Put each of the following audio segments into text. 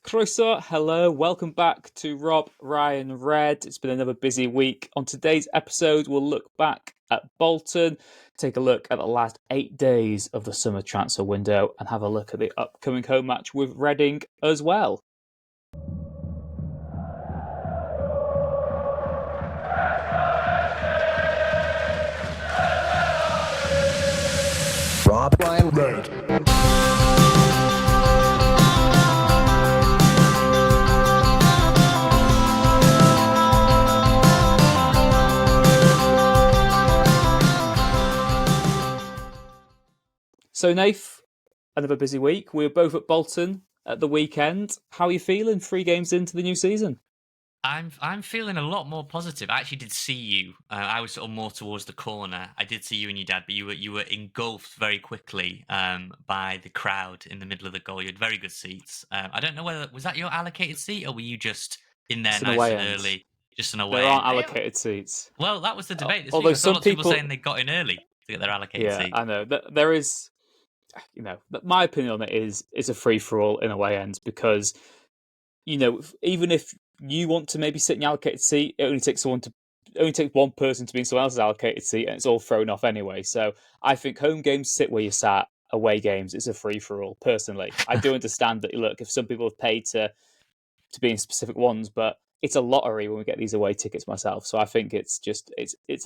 Croeso, hello, welcome back to Rob Ryan Red. It's been another busy week. On today's episode, we'll look back at Bolton, take a look at the last 8 days of the summer transfer window, and have a look at the upcoming home match with Reading as well. RobRyanRed. So, Nath, another busy week. We were both at Bolton at the weekend. How are you feeling 3 games into the new season? I'm feeling a lot more positive. I actually did see you. I was sort of more towards the corner. I did see you and your dad, but you were engulfed very quickly by the crowd in the middle of the goal. You had very good seats. I don't know whether was that your allocated seat or were you just in there It's an nice away and end. early, just an away There aren't end? allocated seats. Well, that was the debate this Although week. I saw some lots of people people saying they got in early to get their allocated seat. I know. There is, my opinion on it is it's a free-for-all in away ends because, even if you want to maybe sit in your allocated seat, it only takes one person to be in someone else's allocated seat, and it's all thrown off anyway. So I think home games sit where you sat. Away games, it's a free for all. Personally, I do understand that. Look, if some people have paid to be in specific ones, but it's a lottery when we get these away tickets myself. So I think it's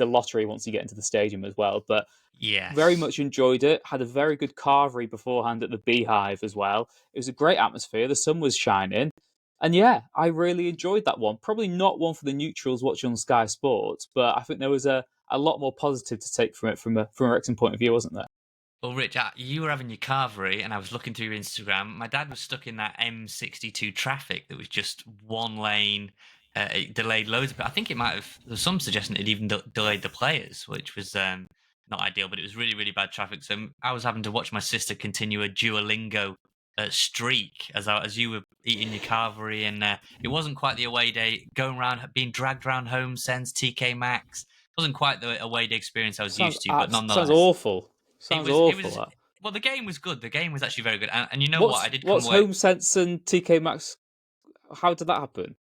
a lottery once you get into the stadium as well. But Yes. very much enjoyed it. Had a very good carvery beforehand at the Beehive as well. It was a great atmosphere. The sun was shining. And yeah, I really enjoyed that one. Probably not one for the neutrals watching on Sky Sports, but I think there was a lot more positive to take from it from a Wrexham point of view, wasn't there? Well, Rich, you were having your carvery, and I was looking through your Instagram. My dad was stuck in that M62 traffic that was just one lane. It delayed loads, but I think it might have. There was some suggestion it even delayed the players, which was not ideal. But it was really, really bad traffic. So I was having to watch my sister continue a Duolingo streak as you were eating your carvery, and it wasn't quite the away day. Going around, being dragged around home, sends TK Maxx. Wasn't quite the away day experience I was used to, but nonetheless, sounds awful. Well, the game was good. The game was actually very good. And you know what? I did come What's away. Home Sense and TK Maxx? How did that happen?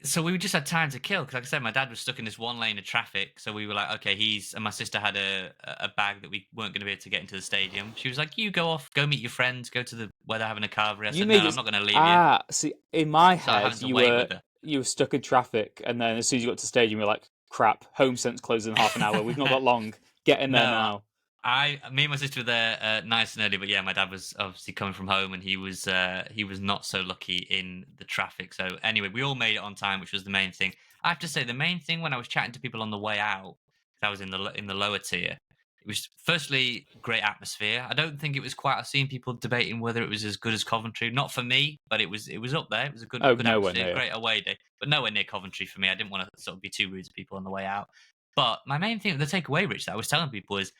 So we just had time to kill because, like I said, my dad was stuck in this one lane of traffic. So we were like, okay, and my sister had a bag that we weren't going to be able to get into the stadium. She was like, you go off, go meet your friends, go to where they're having a carvery. I said, no, I'm not going to leave you. See, in my So I head, had to wait with her. you were stuck in traffic, and then as soon as you got to the stadium, you're like, crap, Home Sense closes in half an hour. We've not got long. Get in there now. Me and my sister were there nice and early, but yeah, my dad was obviously coming from home, and he was not so lucky in the traffic. So anyway, we all made it on time, which was the main thing. I have to say, the main thing when I was chatting to people on the way out, I was in the lower tier. It was firstly great atmosphere. I don't think it was quite. I've seen people debating whether it was as good as Coventry. Not for me, but it was up there. It was a good atmosphere, great away day, but nowhere near Coventry for me. I didn't want to sort of be too rude to people on the way out. But my main thing, the takeaway, Rich, that I was telling people is,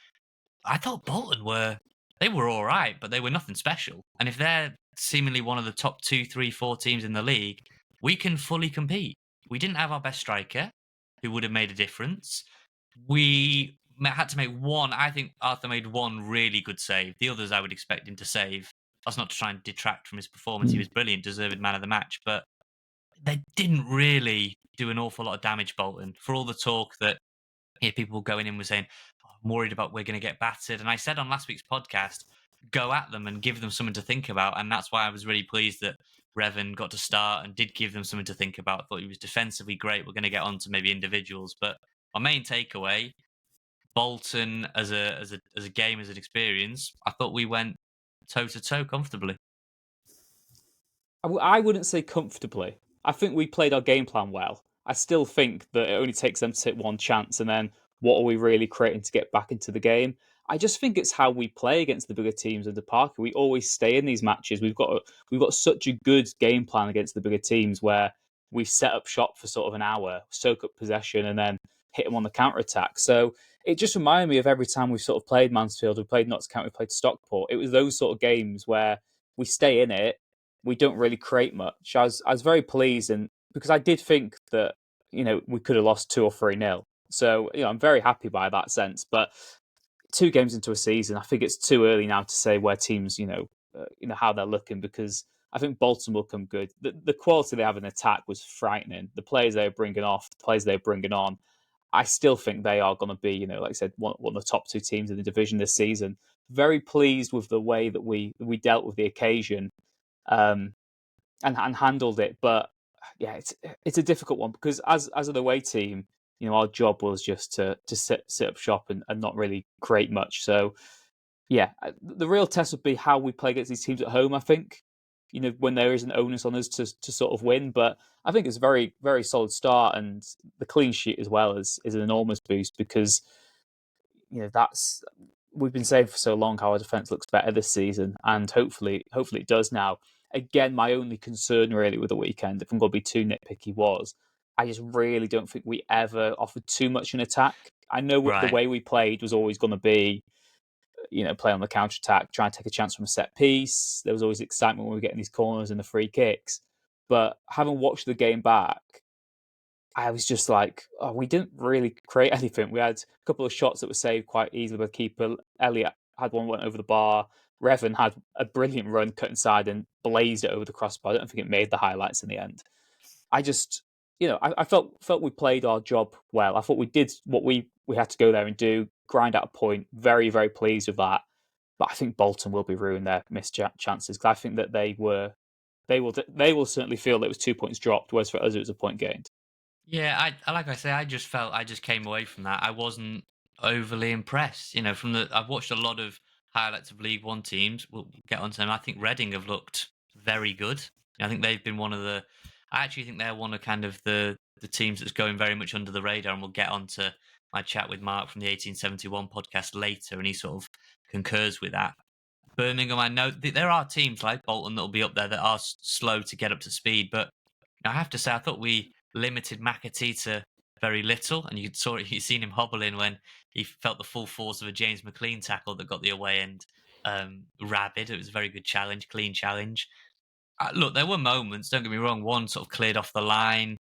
I thought Bolton were all right, but they were nothing special. And if they're seemingly one of the top 2, 3, 4 teams in the league, we can fully compete. We didn't have our best striker, who would have made a difference. We had to make one. I think Arthur made one really good save. The others I would expect him to save. That's not to try and detract from his performance. He was brilliant, deserved man of the match. But they didn't really do an awful lot of damage, Bolton. For all the talk that people going in were saying, I'm worried about we're going to get battered. And I said on last week's podcast, go at them and give them something to think about. And that's why I was really pleased that Revan got to start and did give them something to think about. I thought he was defensively great. We're going to get on to maybe individuals. But my main takeaway, Bolton as a game, as an experience, I thought we went toe-to-toe comfortably. I wouldn't say comfortably. I think we played our game plan well. I still think that it only takes them to take one chance, and then what are we really creating to get back into the game? I just think it's how we play against the bigger teams under Parker. We always stay in these matches. We've got such a good game plan against the bigger teams where we set up shop for sort of an hour, soak up possession, and then hit them on the counter attack. So it just reminded me of every time we've sort of played Mansfield, we've played Notts County, we've played Stockport. It was those sort of games where we stay in it, we don't really create much. I was very pleased, and because I did think that we could have lost 2 or 3-0. So I'm very happy by that sense. But 2 games into a season, I think it's too early now to say where teams how they're looking, because I think Bolton will come good. The quality they have in attack was frightening. The players they were bringing off, the players they were bringing on, I still think they are going to be, like I said, one of the top two teams in the division this season. Very pleased with the way that we dealt with the occasion, and handled it. But yeah, it's a difficult one because as an away team, our job was just to sit up shop and not really create much. So yeah, the real test would be how we play against these teams at home. I think, when there is an onus on us to sort of win. But I think it's a very, very solid start, and the clean sheet as well is an enormous boost because that's we've been saying for so long how our defense looks better this season, and hopefully it does now. Again, my only concern really with the weekend, if I'm going to be too nitpicky, was I just really don't think we ever offered too much in attack. I know what the Right. way we played was always going to be, play on the counter attack, try and take a chance from a set piece. There was always excitement when we were getting these corners and the free kicks. But having watched the game back, I was just like, oh, we didn't really create anything. We had a couple of shots that were saved quite easily by the keeper. Elliot had one went over the bar. Revan had a brilliant run cut inside and blazed it over the crossbar. I don't think it made the highlights in the end. I just, I felt we played our job well. I thought we did what we had to go there and do, grind out a point. Very, very pleased with that. But I think Bolton will be ruined their missed chances because I think that they will certainly feel it was 2 points dropped, whereas for us it was a point gained. Yeah, I like I say, I just felt I just came away from that. I wasn't overly impressed. I've watched a lot of highlights of League One teams. We'll get onto them. I think Reading have looked very good. I think they've been one of the. I actually think they're one of kind of the teams that's going very much under the radar. And we'll get onto my chat with Mark from the 1871 podcast later, and he sort of concurs with that. Birmingham, I know there are teams like Bolton that'll be up there that are slow to get up to speed, but I have to say I thought we limited McAtee to very little, and you seen him hobbling when he felt the full force of a James McLean tackle that got the away end rabid. It was a very good challenge, clean challenge. Look, there were moments. Don't get me wrong. One sort of cleared off the line.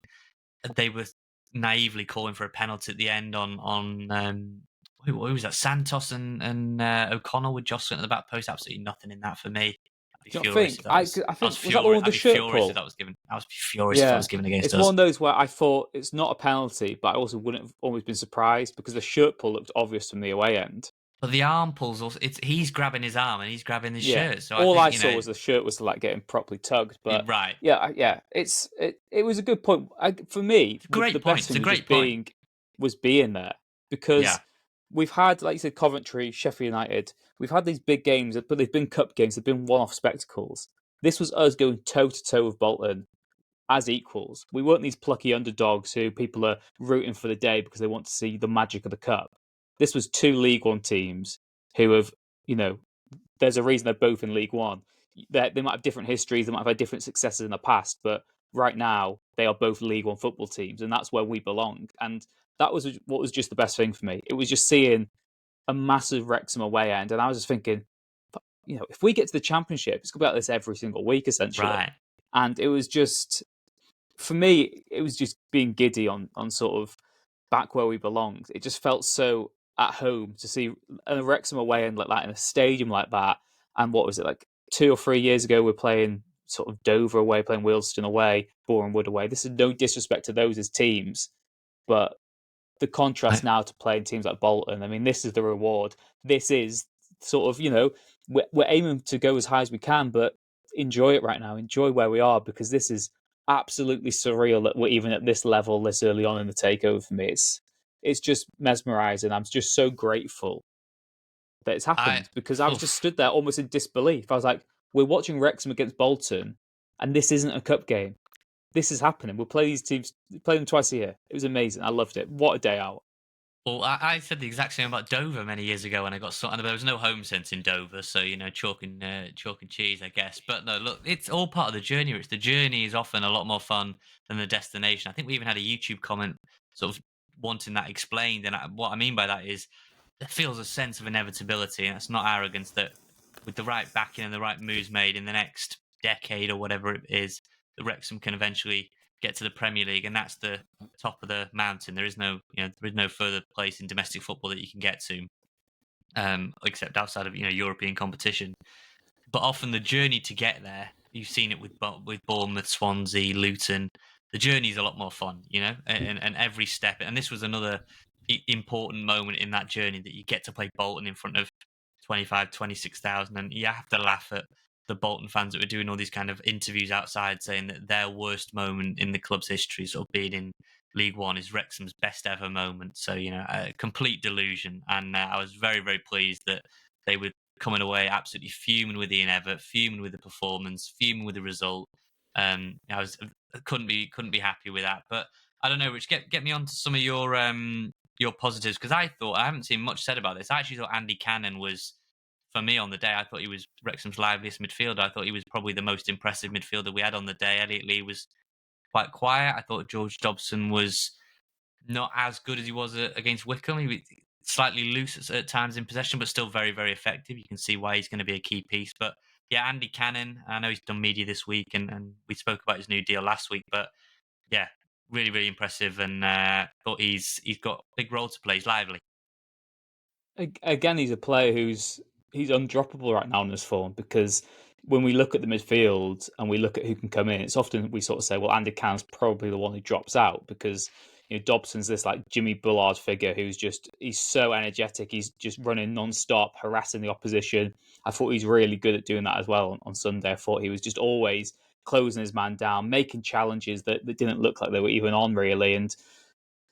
They were naively calling for a penalty at the end on who was that? Santos and O'Connell with Jocelyn at the back post. Absolutely nothing in that for me. Do you not think? I think was that the one with the shirt pull? If that was given. I was furious if that was given against us. It's one of those where I thought it's not a penalty, but I also wouldn't have always been surprised because the shirt pull looked obvious from the away end. But the arm pulls also. He's grabbing his arm and he's grabbing his shirt. So all I saw was the shirt was like getting properly tugged. But right, it was a good point. For me, great point. It's a great point. Was being there because we've had, like you said, Coventry, Sheffield United. We've had these big games, but they've been cup games. They've been one-off spectacles. This was us going toe-to-toe with Bolton as equals. We weren't these plucky underdogs who people are rooting for the day because they want to see the magic of the cup. This was two League One teams who have, there's a reason they're both in League One. They might have different histories, they might have had different successes in the past, but right now they are both League One football teams, and that's where we belong. And that was what was just the best thing for me. It was just seeing a massive Wrexham away end, and I was just thinking, if we get to the Championship, it's going to be like this every single week, essentially. Right. And it was just, for me, it was just being giddy on sort of back where we belonged. It just felt so at home to see a Wrexham away end like that in a stadium like that. And what was it, like 2 or 3 years ago, we're playing sort of Dover away, playing Wealdstone away, Boreham Wood away. This is no disrespect to those as teams, but the contrast now to playing teams like Bolton, I mean, this is the reward. This is sort of, we're aiming to go as high as we can, but enjoy it right now. Enjoy where we are, because this is absolutely surreal that we're even at this level this early on in the takeover for me. It's just mesmerizing. I'm just so grateful that it's happened because I was just stood there almost in disbelief. I was like, we're watching Wrexham against Bolton, and this isn't a cup game. This is happening. We'll play these teams, play them twice a year. It was amazing. I loved it. What a day out. Well, I said the exact same about Dover many years ago when I got and there was no home sense in Dover, so chalk and cheese, I guess. But no, look, it's all part of the journey. The journey is often a lot more fun than the destination. I think we even had a YouTube comment sort of wanting that explained, and what I mean by that is it feels a sense of inevitability, and it's not arrogance, that with the right backing and the right moves made in the next decade or whatever it is, the Wrexham can eventually get to the Premier League, and that's the top of the mountain. There is no further place in domestic football that you can get to, except outside of European competition. But often the journey to get there you've seen it with Bournemouth, Swansea, Luton. The journey's a lot more fun, and every step. And this was another important moment in that journey, that you get to play Bolton in front of 25, 26,000, and you have to laugh at the Bolton fans that were doing all these kind of interviews outside, saying that their worst moment in the club's history, sort of being in League One, is Wrexham's best ever moment. So a complete delusion, and I was very, very pleased that they were coming away absolutely fuming with Ian Evatt, fuming with the performance, fuming with the result. I couldn't be happy with that. But I don't know, Rich. Get me on to some of your positives, because I haven't seen much said about this. I actually thought Andy Cannon was, for me on the day, I thought he was Wrexham's liveliest midfielder. I thought he was probably the most impressive midfielder we had on the day. Elliot Lee was quite quiet. I thought George Dobson was not as good as he was against Wycombe. He was slightly loose at times in possession, but still very, very effective. You can see why he's going to be a key piece. But yeah, Andy Cannon, I know he's done media this week, and we spoke about his new deal last week. But yeah, really, really impressive, and thought he's got a big role to play. He's lively. Again, he's a player he's undroppable right now in this form, because when we look at the midfield and we look at who can come in, it's often we sort of say, well, Andy Cannon's probably the one who drops out, because Dobson's this like Jimmy Bullard figure he's so energetic, he's just running non-stop, harassing the opposition. I thought he's really good at doing that as well on Sunday. I thought he was just always closing his man down, making challenges that didn't look like they were even on really. And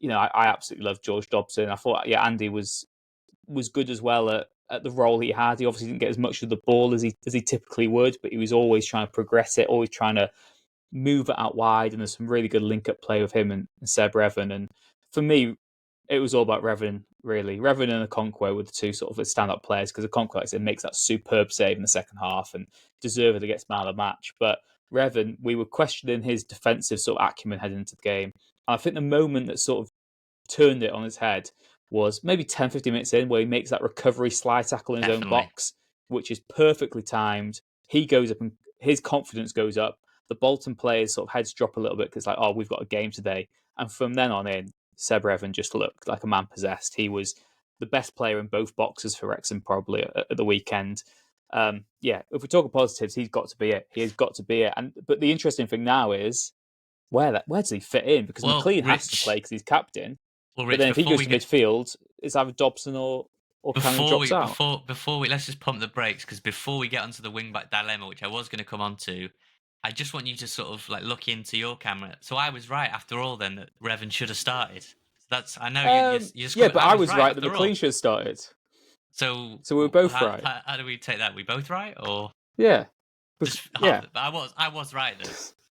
I absolutely love George Dobson. I thought Andy was good as well at the role he had. He obviously didn't get as much of the ball as he typically would, but he was always trying to progress it, always trying to move it out wide. And there's some really good link up play with him and Seb Revan. And for me, it was all about Revan, really. Revan and Okonkwo were the two sort of stand-up players, because Okonkwo, like I said, makes that superb save in the second half and deservedly gets man of the match. But Revan, we were questioning his defensive sort of acumen heading into the game. And I think the moment that sort of turned it on his head was maybe 10, 15 minutes in, where he makes that recovery slide tackle in his own box, which is perfectly timed. He goes up and his confidence goes up. The Bolton players sort of heads drop a little bit, because like, we've got a game today. And from then on in, Seb Revan just looked like a man possessed. He was the best player in both boxes for Wrexham probably at the weekend. If we talk of positives, he's got to be it. He has got to be it. But the interesting thing now is where does he fit in? Because McLean has to play because he's captain. Well, Rich, but then if he goes to midfield, it's either Dobson or Cannon drops out. Before we let's just pump the brakes, because before we get onto the wing-back dilemma, which I was going to come on to, I just want you to sort of like look into your camera. So I was right after all then, that Revan should have started. I know you're but I was right that McLean should have started. So we were both right. How do we take that? We both right, or yeah? I was right then.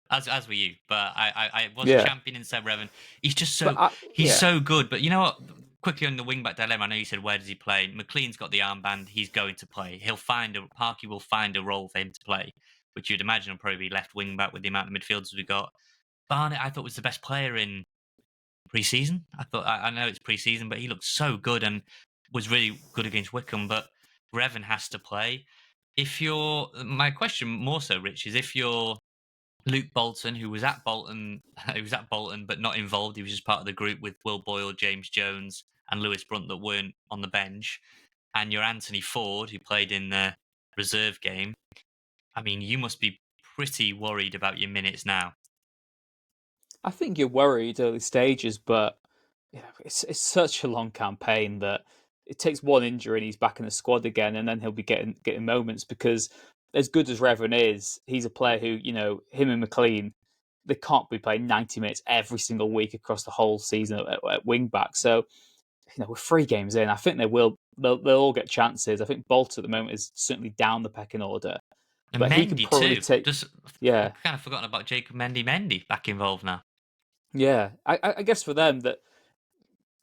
As were you, but I was championing Seb Revan. He's just so so good. But you know what? Quickly on the wing back dilemma, I know you said where does he play? McLean's got the armband. He's going to play. Parky will find a role for him to play, which you'd imagine will probably be left wing back with the amount of midfielders we got. Barnett, I thought, was the best player in pre-season. I know it's pre-season, but he looked so good and was really good against Wycombe. But Revan has to play. My question more so, Rich, is if you're Luke Bolton, who was at Bolton, but not involved. He was just part of the group with Will Boyle, James Jones, and Lewis Brunt that weren't on the bench. And you're Anthony Ford, who played in the reserve game. I mean, you must be pretty worried about your minutes now. I think you're worried early stages, but it's such a long campaign that it takes one injury and he's back in the squad again, and then he'll be getting moments, because as good as Revan is, he's a player who, him and McLean, they can't be playing 90 minutes every single week across the whole season at wing back. So, we're 3 games in. I think they'll all get chances. I think Bolt at the moment is certainly down the pecking order. And but Mendy he can probably too. I've kind of forgotten about Jacob Mendy back involved now. Yeah, I guess for them that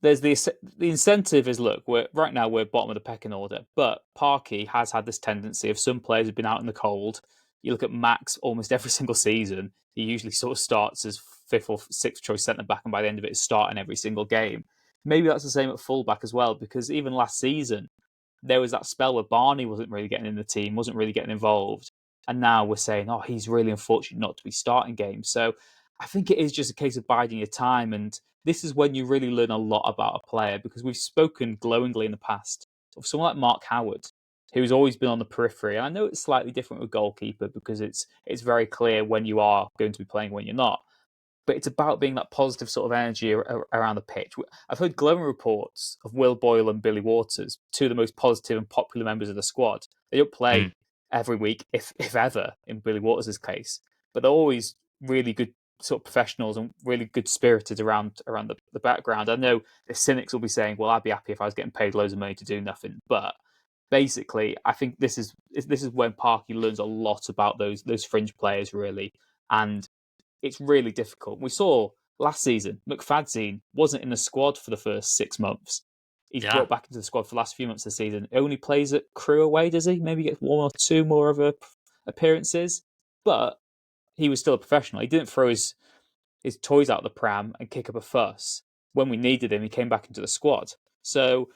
there's the incentive is, look, right now we're bottom of the pecking order, but Parky has had this tendency of some players have been out in the cold. You look at Max almost every single season, he usually sort of starts as 5th or 6th choice centre back, and by the end of it is starting every single game. Maybe that's the same at fullback as well, because even last season there was that spell where Barney wasn't really getting in the team, wasn't really getting involved, and now we're saying, he's really unfortunate not to be starting games. So I think it is just a case of biding your time, and this is when you really learn a lot about a player, because we've spoken glowingly in the past of someone like Mark Howard. who's always been on the periphery. And I know it's slightly different with goalkeeper because it's very clear when you are going to be playing, when you're not. But it's about being that positive sort of energy around the pitch. I've heard glowing reports of Will Boyle and Billy Waters, two of the most positive and popular members of the squad. They don't play every week, if ever, in Billy Waters' case, but they're always really good sort of professionals and really good spirited around the background. I know the cynics will be saying, "Well, I'd be happy if I was getting paid loads of money to do nothing," but basically, I think this is when Parky learns a lot about those fringe players really, and it's really difficult. We saw last season, McFadzean wasn't in the squad for the first 6 months. He's brought back into the squad for the last few months of the season. He only plays at Crew away, does he? Maybe gets one or two more of appearances. But he was still a professional. He didn't throw his toys out the pram and kick up a fuss. When we needed him, he came back into the squad. So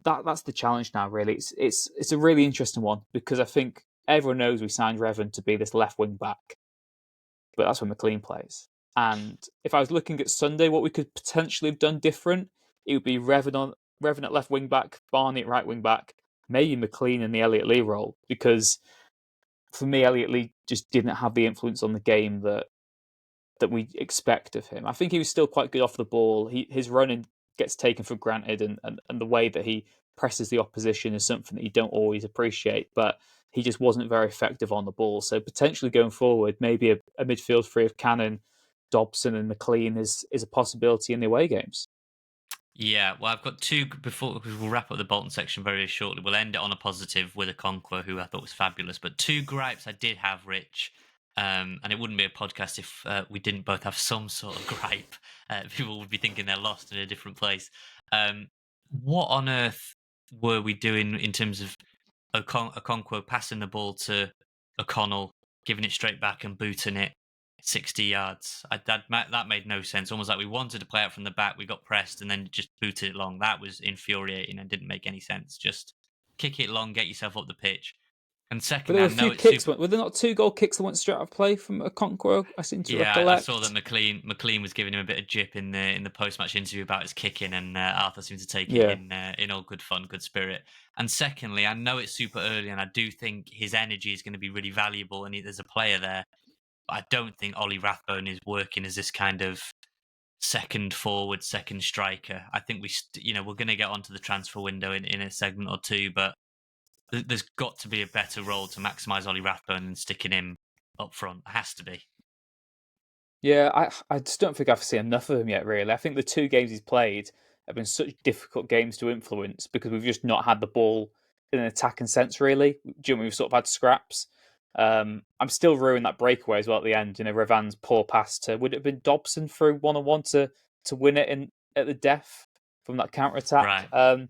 that's the challenge now, really. It's a really interesting one because I think everyone knows we signed Revan to be this left wing back, but that's when McLean plays. And if I was looking at Sunday, what we could potentially have done different, it would be Revan at left wing back, Barney at right wing back, maybe McLean in the Elliot Lee role, because for me, Elliot Lee just didn't have the influence on the game that we expect of him. I think he was still quite good off the ball. His running gets taken for granted, and the way that he presses the opposition is something that you don't always appreciate. But he just wasn't very effective on the ball. So potentially going forward, maybe a midfield three of Cannon, Dobson, and McLean is a possibility in the away games. Yeah, well, I've got two before because we'll wrap up the Bolton section very shortly. We'll end it on a positive with a Conqueror who I thought was fabulous. But two gripes I did have, Rich, and it wouldn't be a podcast if we didn't both have some sort of gripe. People would be thinking they're lost in a different place. What on earth were we doing in terms of Okonkwo passing the ball to O'Connell, giving it straight back and booting it 60 yards? That made no sense. Almost like we wanted to play out from the back, we got pressed and then just booted it long. That was infuriating and didn't make any sense. Just kick it long, get yourself up the pitch. And But secondly, there I were a know few it's kicks. super. Were there not 2 goal kicks that went straight out of play from a Conqueror? I seem to Yeah, I recollect. saw that McLean was giving him a bit of jip in the post match interview about his kicking, and Arthur seemed to take it in all good fun, good spirit. And secondly, I know it's super early, and I do think his energy is going to be really valuable, and there's a player there. But I don't think Ollie Rathbone is working as this kind of second forward, second striker. I think we're going to get onto the transfer window in a segment or two, but there's got to be a better role to maximise Ollie Rathbone than sticking him up front. It has to be. Yeah, I just don't think I've seen enough of him yet, really. I think the 2 games he's played have been such difficult games to influence because we've just not had the ball in an attacking sense, really. We've sort of had scraps. I'm still ruining that breakaway as well at the end. Revan's poor pass to, would it have been Dobson through 1-on-1 to win it at the death from that counter attack? Right.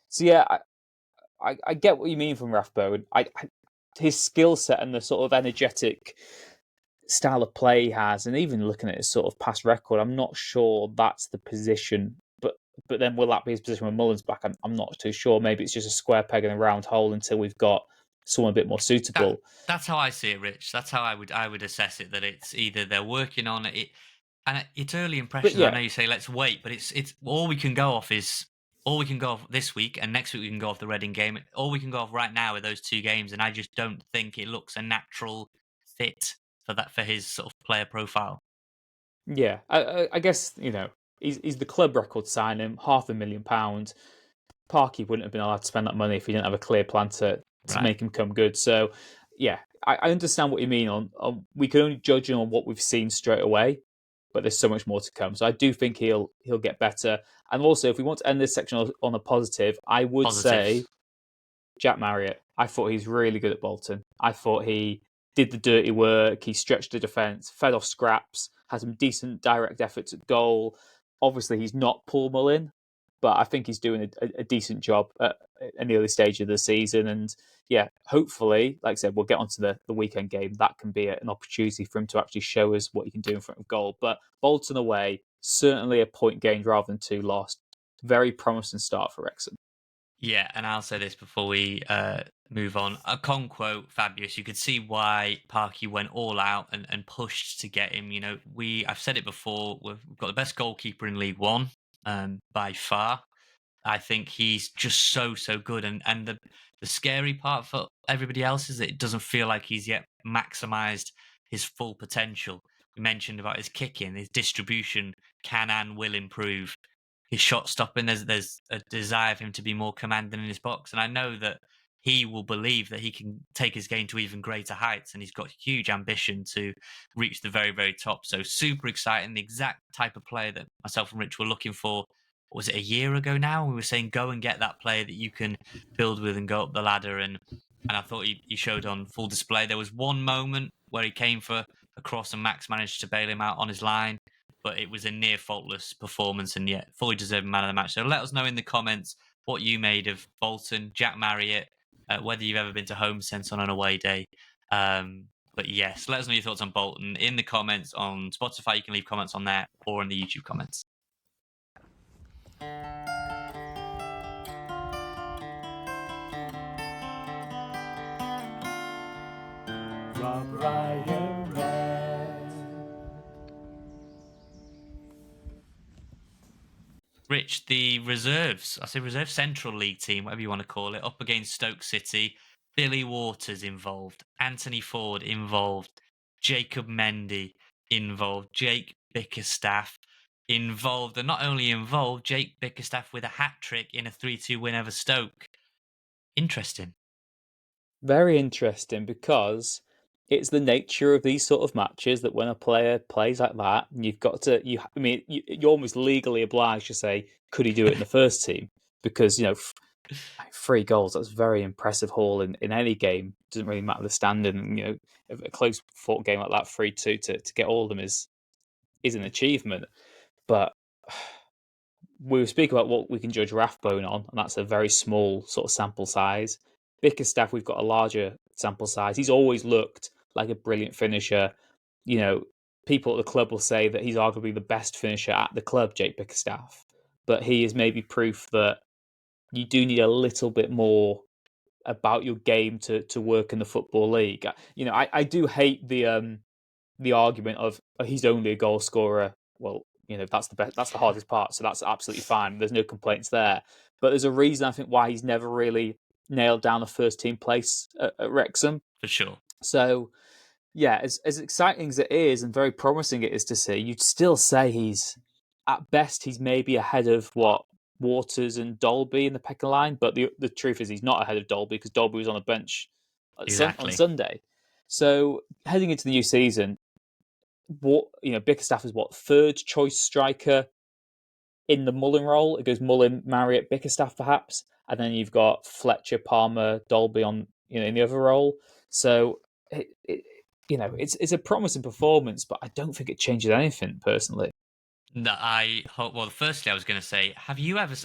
So yeah, I get what you mean from Rathbone. His skill set and the sort of energetic style of play he has, and even looking at his sort of past record, I'm not sure that's the position. But then will that be his position when Mullen's back? I'm not too sure. Maybe it's just a square peg in a round hole until we've got someone a bit more suitable. That's how I see it, Rich. That's how I would assess it. That it's either they're working on it, and it's early impressions. Yeah. I know you say let's wait, but it's all we can go off this week, and next week we can go off the Reading game. All we can go off right now are those 2 games, and I just don't think it looks a natural fit for his sort of player profile. Yeah, I guess he's the club record signing, £500,000. Parky wouldn't have been allowed to spend that money if he didn't have a clear plan to make him come good. So yeah, I understand what you mean. On we can only judge him on what we've seen straight away, but there's so much more to come. So I do think he'll get better. And also, if we want to end this section on a positive, I would say Jack Marriott. I thought he's really good at Bolton. I thought he did the dirty work. He stretched the defence, fed off scraps, had some decent direct efforts at goal. Obviously, he's not Paul Mullin, but I think he's doing a decent job in the early stage of the season. And yeah, hopefully, like I said, we'll get onto the weekend game. That can be an opportunity for him to actually show us what he can do in front of goal. But Bolton away, certainly a point gained rather than 2 lost. Very promising start for Wrexham. Yeah, and I'll say this before we move on. Okonkwo, fabulous. You could see why Parky went all out and pushed to get him. I've said it before, we've got the best goalkeeper in League One by far. I think he's just so good, and the scary part for everybody else is that it doesn't feel like he's yet maximized his full potential. You mentioned about his kicking, his distribution can and will improve. His shot stopping, there's a desire for him to be more commanding in his box, and I know that he will believe that he can take his game to even greater heights, and he's got huge ambition to reach the very, very top. So super exciting, the exact type of player that myself and Rich were looking for. What was it, a year ago now? We were saying go and get that player that you can build with and go up the ladder, and I thought he showed on full display. There was one moment where he came for a cross and Max managed to bail him out on his line, but it was a near faultless performance and yet fully deserved man of the match. So let us know in the comments what you made of Bolton, Jack Marriott, whether you've ever been to Home Sense on an away day. But yes, let us know your thoughts on Bolton in the comments on Spotify. You can leave comments on there or in the YouTube comments. Rich, the reserves, I say reserve Central League team, whatever you want to call it, up against Stoke City. Billy Waters involved, Anthony Ford involved, Jacob Mendy involved, Jake Bickerstaff involved, and not only involved, Jake Bickerstaff with a hat-trick in a 3-2 win over Stoke. Interesting. Very interesting, because it's the nature of these sort of matches that when a player plays like that, you've got to you're almost legally obliged to say, could he do it in the first team? Because 3 goals, that's very impressive haul in any game. Doesn't really matter the standing. A close fought game like that, 3-2, to get all of them is an achievement. But we were speaking about what we can judge Rathbone on, and that's a very small sort of sample size. Bickerstaff, we've got a larger sample size. He's always looked like a brilliant finisher. People at the club will say that he's arguably the best finisher at the club, Jake Bickerstaff. But he is maybe proof that you do need a little bit more about your game to work in the Football League. I do hate the argument of he's only a goal scorer. Well, that's the best. That's the hardest part. So that's absolutely fine. There's no complaints there. But there's a reason, I think, why he's never really nailed down a first team place at Wrexham. For sure. So yeah, as exciting as it is and very promising it is to see, you'd still say at best he's maybe ahead of what Waters and Dolby in the pecking line. But the truth is he's not ahead of Dolby, because Dolby was on the bench on Sunday. So heading into the new season, Bickerstaff is third choice striker in the Mullin role. It goes Mullin, Marriott, Bickerstaff perhaps, and then you've got Fletcher, Palmer, Dolby on in the other role. So it's a promising performance, but I don't think it changes anything personally. No, I hope. Well, firstly, I was going to say, have you ever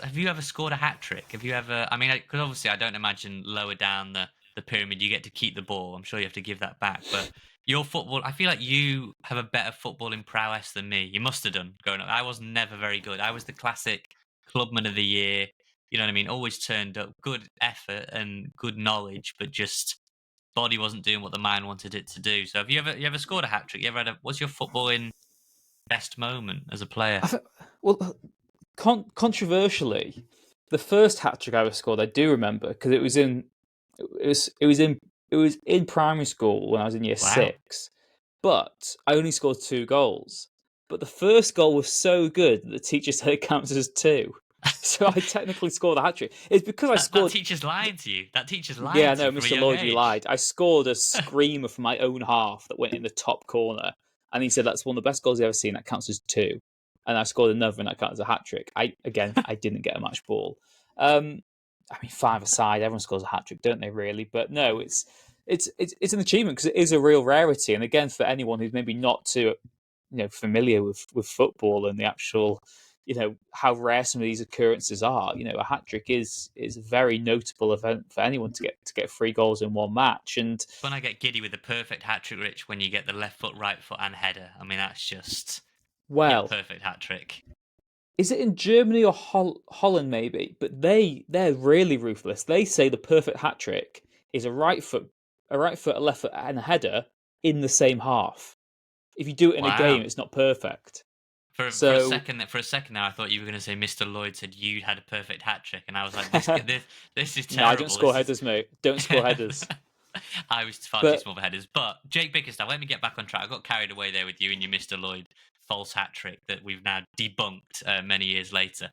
scored a hat trick? Have you ever? I mean, because obviously, I don't imagine lower down the pyramid you get to keep the ball. I'm sure you have to give that back. But your football, I feel like you have a better footballing prowess than me. You must have done growing up. I was never very good. I was the classic clubman of the year. You know what I mean? Always turned up, good effort and good knowledge, but just body wasn't doing what the mind wanted it to do. So have you ever scored a hat trick? You ever had what's your footballing best moment as a player? Well, controversially, the first hat trick I ever scored, I do remember, because it was in primary school when I was in year 6, but I only scored 2 goals. But the first goal was so good that the teacher said it counts as 2. So I technically scored a hat trick. It's because I scored. That teacher's lying to you. That teacher's lying. Yeah, to no, you Mr. Lloyd, you lied. I scored a screamer from my own half that went in the top corner, and he said that's one of the best goals he's ever seen. That counts as 2, and I scored another, and that counts as a hat trick. I didn't get a match ball. 5 aside, everyone scores a hat trick, don't they? Really, but no, it's an achievement because it is a real rarity, and again, for anyone who's maybe not too familiar with football and the actual how rare some of these occurrences are. A hat trick is a very notable event for anyone to get 3 goals in one match. And when I get giddy with the perfect hat trick, Rich, when you get the left foot, right foot, and header. I mean, that's just perfect hat trick. Is it in Germany or Holland maybe? But they're really ruthless. They say the perfect hat trick is a right foot, a left foot, and a header in the same half. If you do it in a game, it's not perfect. For a So second there, I thought you were going to say Mr. Lloyd said you had a perfect hat trick, and I was like, this is no, I don't terrible. score headers, mate. Don't score headers. I was far too But small for headers. But Jake Bickerstaff, let me get back on track. I got carried away there with you and your Mr. Lloyd false hat trick that we've now debunked many years later.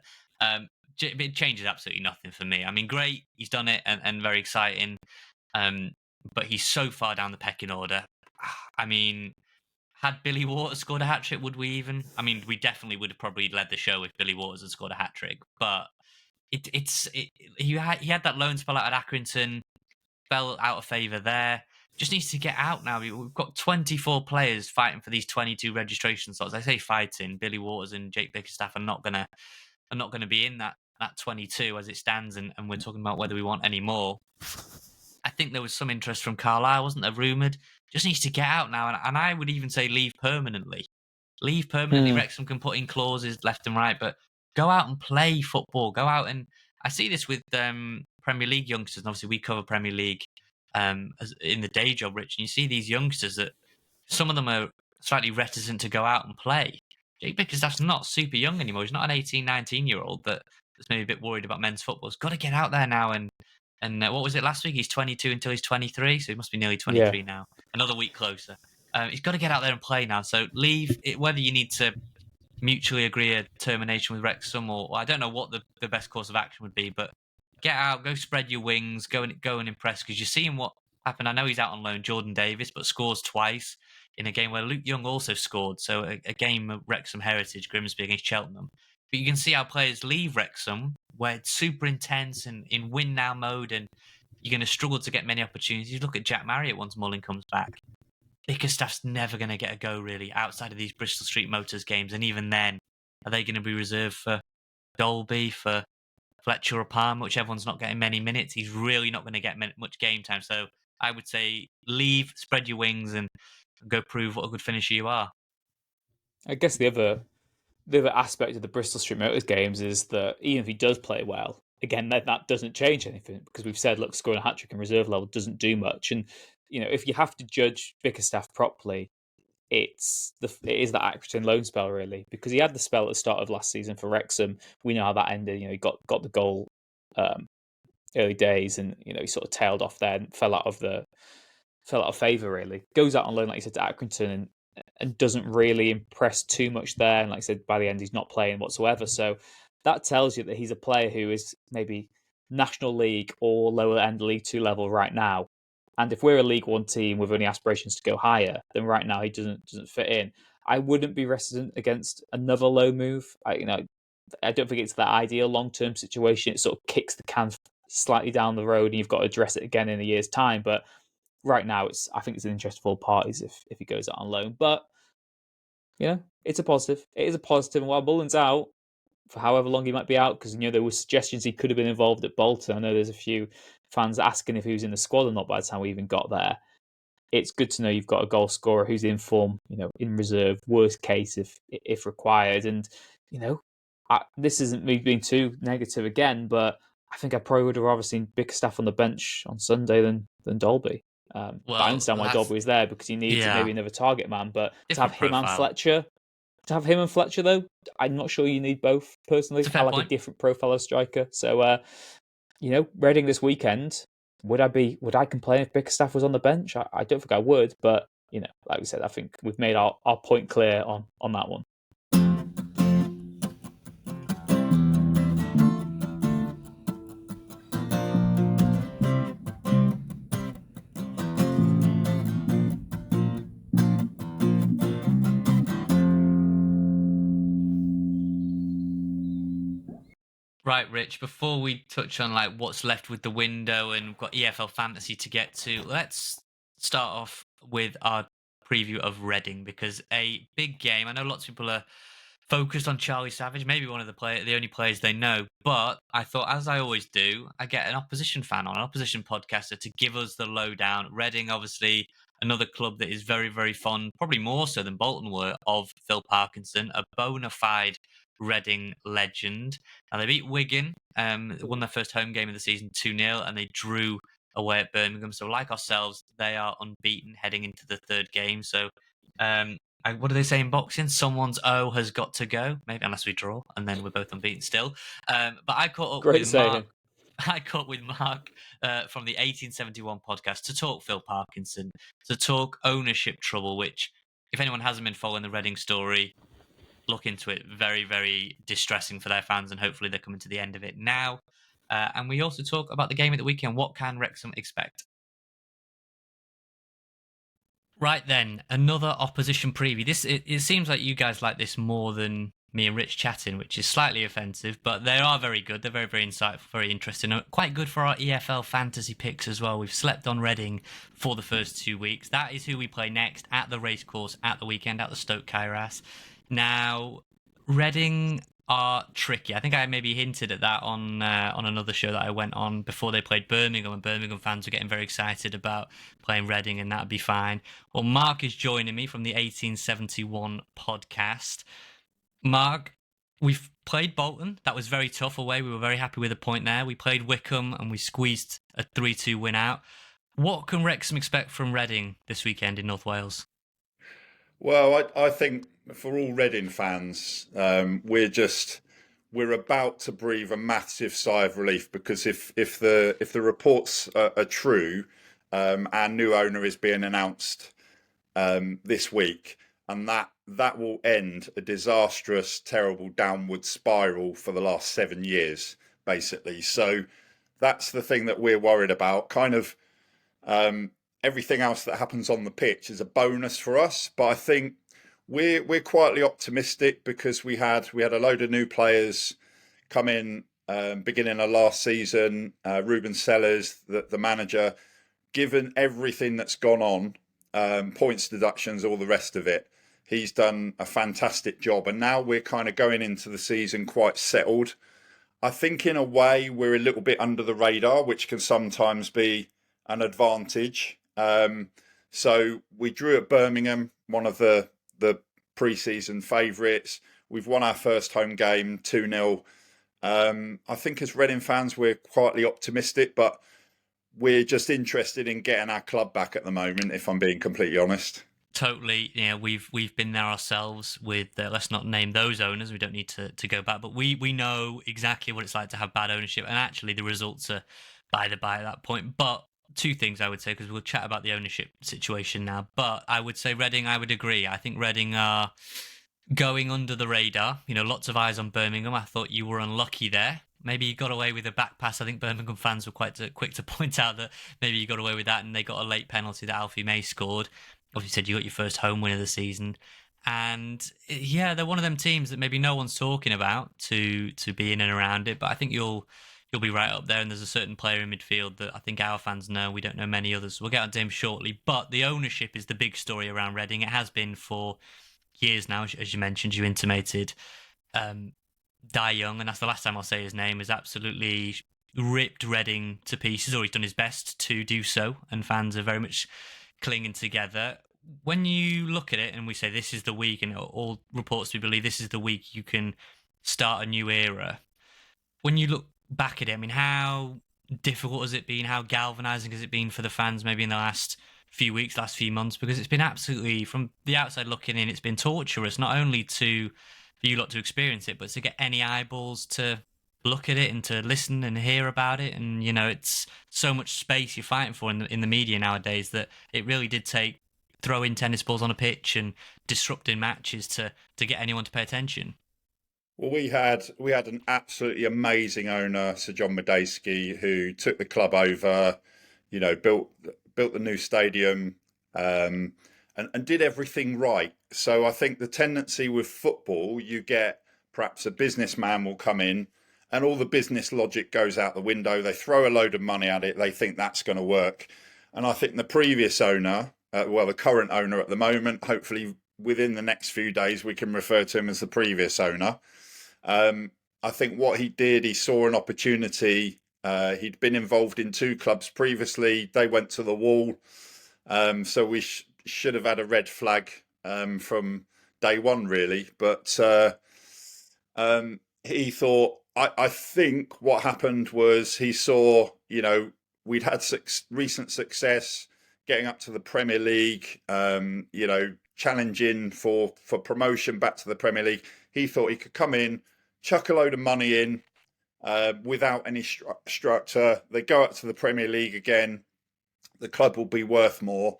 It changes absolutely nothing for me. I mean, great, he's done it and very exciting. But he's so far down the pecking order. I mean, had Billy Waters scored a hat trick, would we even? I mean, we definitely would have probably led the show if Billy Waters had scored a hat trick. But he had that loan spell out at Accrington, fell out of favour there. Just needs to get out now. We've got 24 players fighting for these 22 registration slots. I say fighting. Billy Waters and Jake Bickerstaff are not gonna be in that 22 as it stands, and we're talking about whether we want any more. I think there was some interest from Carlisle, wasn't there? Rumoured. Just needs to get out now, and I would even say leave permanently. Leave permanently. Wrexham can put in clauses left and right, but go out and play football. Go out and I see this with Premier League youngsters. And obviously, we cover Premier League in the day job, Rich. And you see these youngsters that some of them are slightly reticent to go out and play. Jake Bickerstaff's not super young anymore. He's not an 18, 19-year-old that's maybe a bit worried about men's football. He's got to get out there now and what was it last week? He's 22 until he's 23, so he must be nearly 23 now. Another week closer. He's got to get out there and play now. So leave it, whether you need to mutually agree a termination with Wrexham or I don't know what the best course of action would be, but get out, go spread your wings, go and impress, because you're seeing what happened. I know he's out on loan, Jordan Davis, but scores twice in a game where Luke Young also scored. So a game of Wrexham heritage, Grimsby against Cheltenham. But you can see how players leave Wrexham, where it's super intense and in win now mode, and you're going to struggle to get many opportunities. Look at Jack Marriott once Mullin comes back. Bickerstaff's never going to get a go, really, outside of these Bristol Street Motors games. And even then, are they going to be reserved for Dolby, for Fletcher or Palmer, which everyone's not getting many minutes? He's really not going to get much game time. So I would say leave, spread your wings, and go prove what a good finisher you are. I guess the other aspect of the Bristol Street Motors games is that even if he does play well, again, that doesn't change anything because we've said, look, scoring a hat-trick in reserve level doesn't do much. And, if you have to judge Bickerstaff properly, it is that Accrington loan spell, really, because he had the spell at the start of last season for Wrexham. We know how that ended. He got the goal early days and, he sort of tailed off there and fell out of favour, really. Goes out on loan, like you said, to Accrington and doesn't really impress too much there. And like I said, by the end, he's not playing whatsoever. So that tells you that he's a player who is maybe National League or lower end League 2 level right now. And if we're a League 1 team with only aspirations to go higher, then right now he doesn't fit in. I wouldn't be reticent against another low move. I don't think it's that ideal long-term situation. It sort of kicks the can slightly down the road and you've got to address it again in a year's time. But right now, I think it's an interest for all parties if he goes out on loan. But it's a positive. It is a positive. And while Mullin's out for however long he might be out, because there were suggestions he could have been involved at Bolton. I know there's a few fans asking if he was in the squad or not by the time we even got there. It's good to know you've got a goal scorer who's in form, in reserve, worst case if required. And this isn't me being too negative again, but I think I probably would have rather seen Bickerstaff on the bench on Sunday than Dolby. But I understand why Dolby is there because he needs maybe another target man. But to have him and Fletcher, though, I'm not sure you need both. Personally, I like a different profile of striker. So, Reading this weekend, would I complain if Bickerstaff was on the bench? I don't think I would. But like we said, I think we've made our point clear on that one. Right, Rich, before we touch on what's left with the window and we've got EFL Fantasy to get to, let's start off with our preview of Reading, because a big game. I know lots of people are focused on Charlie Savage, maybe one of the only players they know, but I thought, as I always do, I get an opposition fan on, an opposition podcaster to give us the lowdown. Reading, obviously, another club that is very, very fond, probably more so than Bolton were, of Phil Parkinson, a bona fide Reading legend. Now they beat Wigan, won their first home game of the season 2-0, and they drew away at Birmingham. So like ourselves, they are unbeaten heading into the third game. So What do they say in boxing? Someone's O has got to go. Maybe unless we draw, and then we're both unbeaten still. But I caught up Great with Mark. saying. I caught with Mark from the 1871 podcast to talk Phil Parkinson, to talk ownership trouble. Which, if anyone hasn't been following the Reading story, look into it. Very, very distressing for their fans, and hopefully they're coming to the end of it now. And we also talk about the game at the weekend. What can Wrexham expect? Right then, another opposition preview. It seems like you guys like this more than me and Rich chatting, which is slightly offensive, but they are very good. They're very, very insightful, very interesting. Quite good for our EFL fantasy picks as well. We've slept on Reading for the first 2 weeks. That is who we play next at the racecourse at the weekend at the Stoke Kairas. Now, Reading are tricky. I think I maybe hinted at that on another show that I went on before they played Birmingham, and Birmingham fans were getting very excited about playing Reading, and that'd be fine. Well, Mark is joining me from the 1871 podcast. Mark, we've played Bolton. That was very tough away. We were very happy with a point there. We played Wickham and we squeezed a 3-2 win out. What can Wrexham expect from Reading this weekend in North Wales? Well, I think for all Reading fans, we're about to breathe a massive sigh of relief, because if the reports are true, our new owner is being announced this week, and that will end a disastrous, terrible downward spiral for the last 7 years, basically. So that's the thing that we're worried about. Kind of everything else that happens on the pitch is a bonus for us, but I think we're quietly optimistic, because we had a load of new players come in beginning of last season. Ruben Sellers, the manager, given everything that's gone on, points deductions, all the rest of it, he's done a fantastic job, and now we're kind of going into the season quite settled. I think in a way we're a little bit under the radar, which can sometimes be an advantage. So we drew at Birmingham, one of the pre-season favourites. We've won our first home game 2-0. I think as Reading fans, we're quietly optimistic, but we're just interested in getting our club back at the moment, if I'm being completely honest. Totally. Yeah, we've been there ourselves with, let's not name those owners. We don't need to go back, but we know exactly what it's like to have bad ownership. And actually the results are by the by at that point. But two things I would say, because we'll chat about the ownership situation now. But I would say Reading, I would agree. I think Reading are going under the radar. You know, lots of eyes on Birmingham. I thought you were unlucky there. Maybe you got away with a back pass. I think Birmingham fans were quite quick to point out that maybe you got away with that, and they got a late penalty that Alfie May scored. Obviously, said you got your first home win of the season. And yeah, they're one of them teams that maybe no one's talking about to be in and around it. But I think you'll be right up there. And there's a certain player in midfield that I think our fans know. We don't know many others. So we'll get on to him shortly. But the ownership is the big story around Reading. It has been for years now, as you mentioned, you intimated. Dai Young, and that's the last time I'll say his name, has absolutely ripped Reading to pieces, or he's done his best to do so. And fans are very much clinging together. When you look at it and we say this is the week, and all reports we believe this is the week you can start a new era, when you look back at it, I mean, how difficult has it been? How galvanizing has it been for the fans maybe in the last few weeks, last few months? Because it's been absolutely, from the outside looking in, it's been torturous, not only for you lot to experience it, but to get any eyeballs to look at it and to listen and hear about it. And, you know, it's so much space you're fighting for in the media nowadays that it really did take throwing tennis balls on a pitch and disrupting matches to get anyone to pay attention. Well, we had an absolutely amazing owner, Sir John Medeski, who took the club over, you know, built the new stadium, and did everything right. So I think the tendency with football, you get perhaps a businessman will come in and all the business logic goes out the window. They throw a load of money at it. They think that's going to work. And I think the previous owner, the current owner at the moment, hopefully within the next few days, we can refer to him as the previous owner. I think what he did, he saw an opportunity. He'd been involved in two clubs previously. They went to the wall. So we should have had a red flag from day one, really. But he thought, I think what happened was he saw, you know, we'd had recent success getting up to the Premier League, you know, challenging for promotion back to the Premier League. He thought he could come in, chuck a load of money in without any structure. They go up to the Premier League again. The club will be worth more.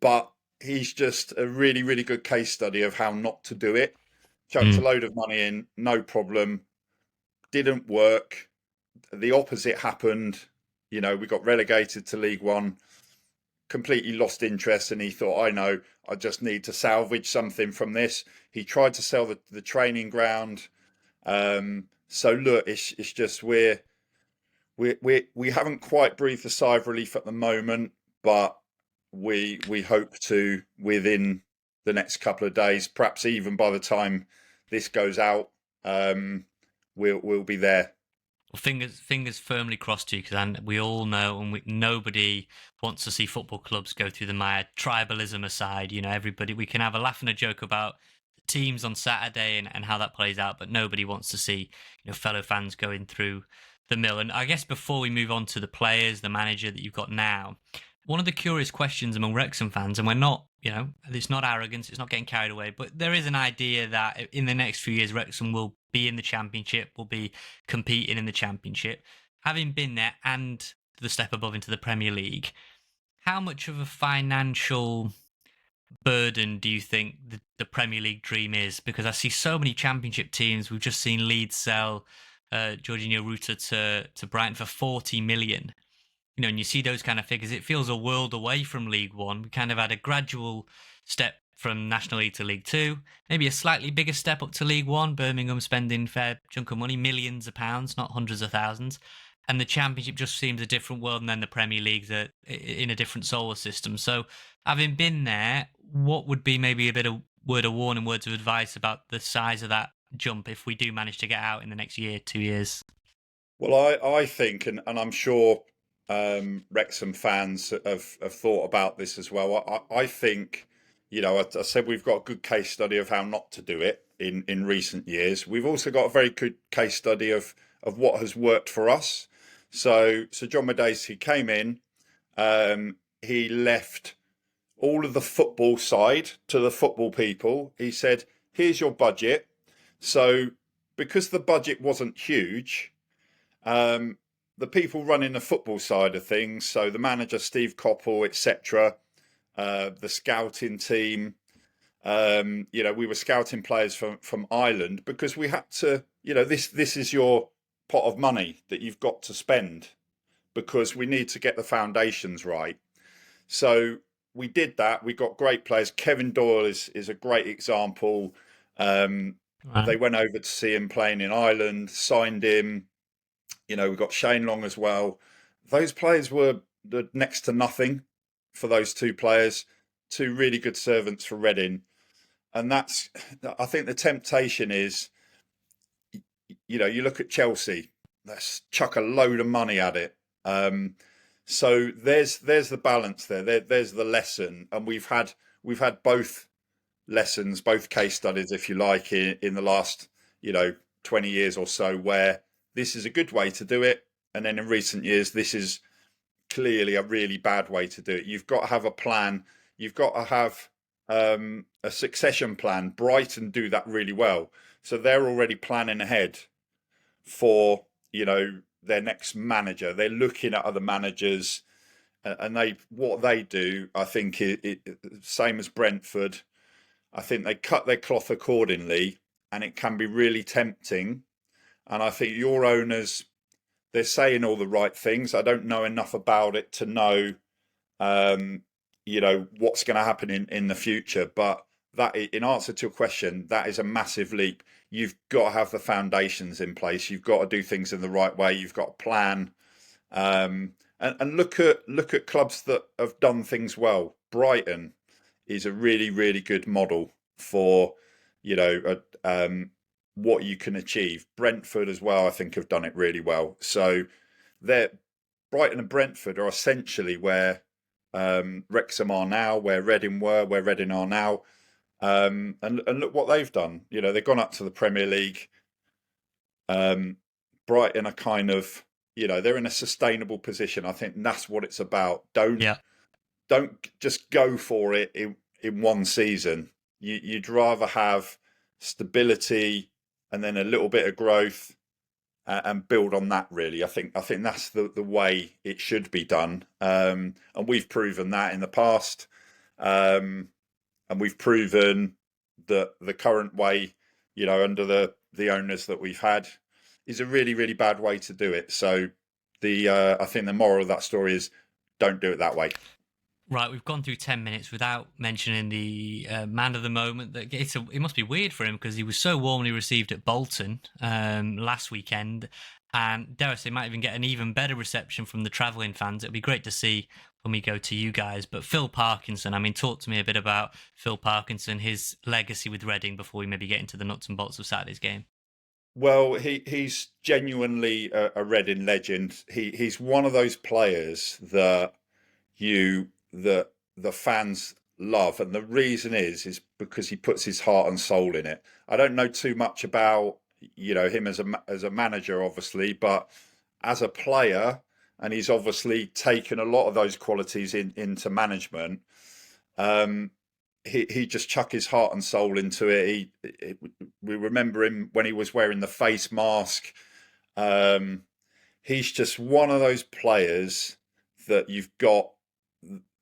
But he's just a really, really good case study of how not to do it. Chucked a load of money in, no problem. Didn't work. The opposite happened. We got relegated to League One. Completely lost interest, and he thought, I just need to salvage something from this. He tried to sell the training ground. So look, it's just we haven't quite breathed a sigh of relief at the moment, but we hope to within the next couple of days, perhaps even by the time this goes out, we'll be there. Well, fingers firmly crossed to you, because we all know, and nobody wants to see football clubs go through the mire. Tribalism aside, everybody, we can have a laugh and a joke about teams on Saturday and how that plays out, but nobody wants to see fellow fans going through the mill. And I guess before we move on to the players, the manager that you've got now, one of the curious questions among Wrexham fans, and we're not, it's not arrogance, it's not getting carried away, but there is an idea that in the next few years, Wrexham will be in the Championship, will be competing in the Championship. Having been there and the step above into the Premier League, how much of a financial burden do you think the Premier League dream is? Because I see so many Championship teams. We've just seen Leeds sell Jorginho Ruta to Brighton for 40 million. And you see those kind of figures, it feels a world away from League One. We kind of had a gradual step from National League to League Two, maybe a slightly bigger step up to League One. Birmingham spending fair chunk of money, millions of pounds, not hundreds of thousands. And the Championship just seems a different world, and then the Premier League's in a different solar system. So having been there, what would be maybe a bit of word of warning, words of advice about the size of that jump if we do manage to get out in the next year, 2 years? Well, I think, and I'm sure Wrexham fans have thought about this as well. I think, I said we've got a good case study of how not to do it in recent years. We've also got a very good case study of what has worked for us. So John Medeis, he came in, he left all of the football side to the football people. He said, here's your budget. So because the budget wasn't huge, the people running the football side of things, so the manager, Steve Coppell, etc., the scouting team, we were scouting players from Ireland because we had to, this is your pot of money that you've got to spend because we need to get the foundations right. So we did that. We got great players. Kevin Doyle is a great example. They went over to see him playing in Ireland, signed him. We've got Shane Long as well. Those players were next to nothing for those two players, two really good servants for Reading. And I think the temptation is, you look at Chelsea, let's chuck a load of money at it. So there's the balance there. There's the lesson. And we've had both lessons, both case studies, if you like, in the last, 20 years or so, where this is a good way to do it. And then in recent years, this is clearly a really bad way to do it. You've got to have a plan. You've got to have a succession plan. Brighton do that really well. So they're already planning ahead for, their next manager. They're looking at other managers, and what they do, I think, same as Brentford. I think they cut their cloth accordingly, and it can be really tempting. And I think your owners, they're saying all the right things. I don't know enough about it to know, what's going to happen in the future. But that, in answer to your question, that is a massive leap. You've got to have the foundations in place. You've got to do things in the right way. You've got to plan, and look at clubs that have done things well. Brighton is a really, really good model for, what you can achieve. Brentford as well, I think, have done it really well. So Brighton and Brentford are essentially where Wrexham are now, where Reading were, where Reading are now. And look what they've done. They've gone up to the Premier League. Brighton are kind of, they're in a sustainable position. I think that's what it's about. Don't just go for it in one season. You'd rather have stability and then a little bit of growth and build on that. Really, I think that's the way it should be done, and we've proven that in the past, and we've proven that the current way, under the owners that we've had, is a really, really bad way to do it. So I think the moral of that story is don't do it that way. Right, we've gone through 10 minutes without mentioning the man of the moment. It must be weird for him because he was so warmly received at Bolton last weekend, and dare I say, might even get an even better reception from the travelling fans. It'll be great to see when we go to you guys. But Phil Parkinson, I mean, talk to me a bit about Phil Parkinson, his legacy with Reading before we maybe get into the nuts and bolts of Saturday's game. Well, he's genuinely a Reading legend. He's one of those players that the fans love, and the reason is because he puts his heart and soul in it. I don't know too much about him as a manager, obviously, but as a player, and he's obviously taken a lot of those qualities into management. He just chuck his heart and soul into it. We remember him when he was wearing the face mask. He's just one of those players that you've got.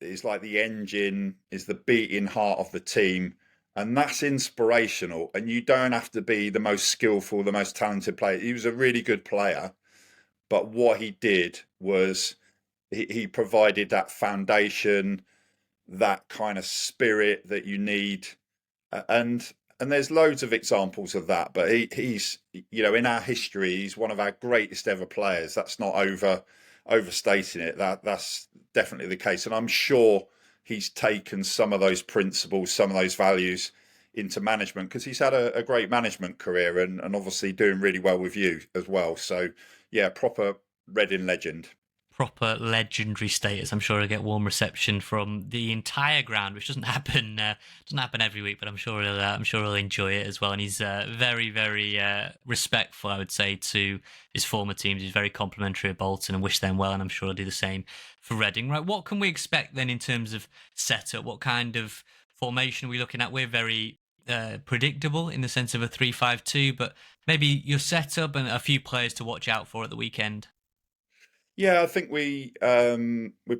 Is like the engine, is the beating heart of the team, and that's inspirational. And you don't have to be the most skillful, the most talented player. He was a really good player, but what he did was he provided that foundation, that kind of spirit that you need, and there's loads of examples of that. But he's in our history, he's one of our greatest ever players. That's not overstating it. That's definitely the case, and I'm sure he's taken some of those principles, some of those values into management, because he's had a great management career and obviously doing really well with you as well. So yeah, proper Reading legend. Proper legendary status. I'm sure he'll get warm reception from the entire ground, which doesn't happen every week, but I'm sure he'll enjoy it as well. And he's very, very respectful, I would say, to his former teams. He's very complimentary of Bolton and wish them well, and I'm sure he'll do the same for Reading. Right, what can we expect then in terms of setup? What kind of formation are we looking at? We're very predictable in the sense of a 3-5-2, but maybe your setup and a few players to watch out for at the weekend. Yeah, I think we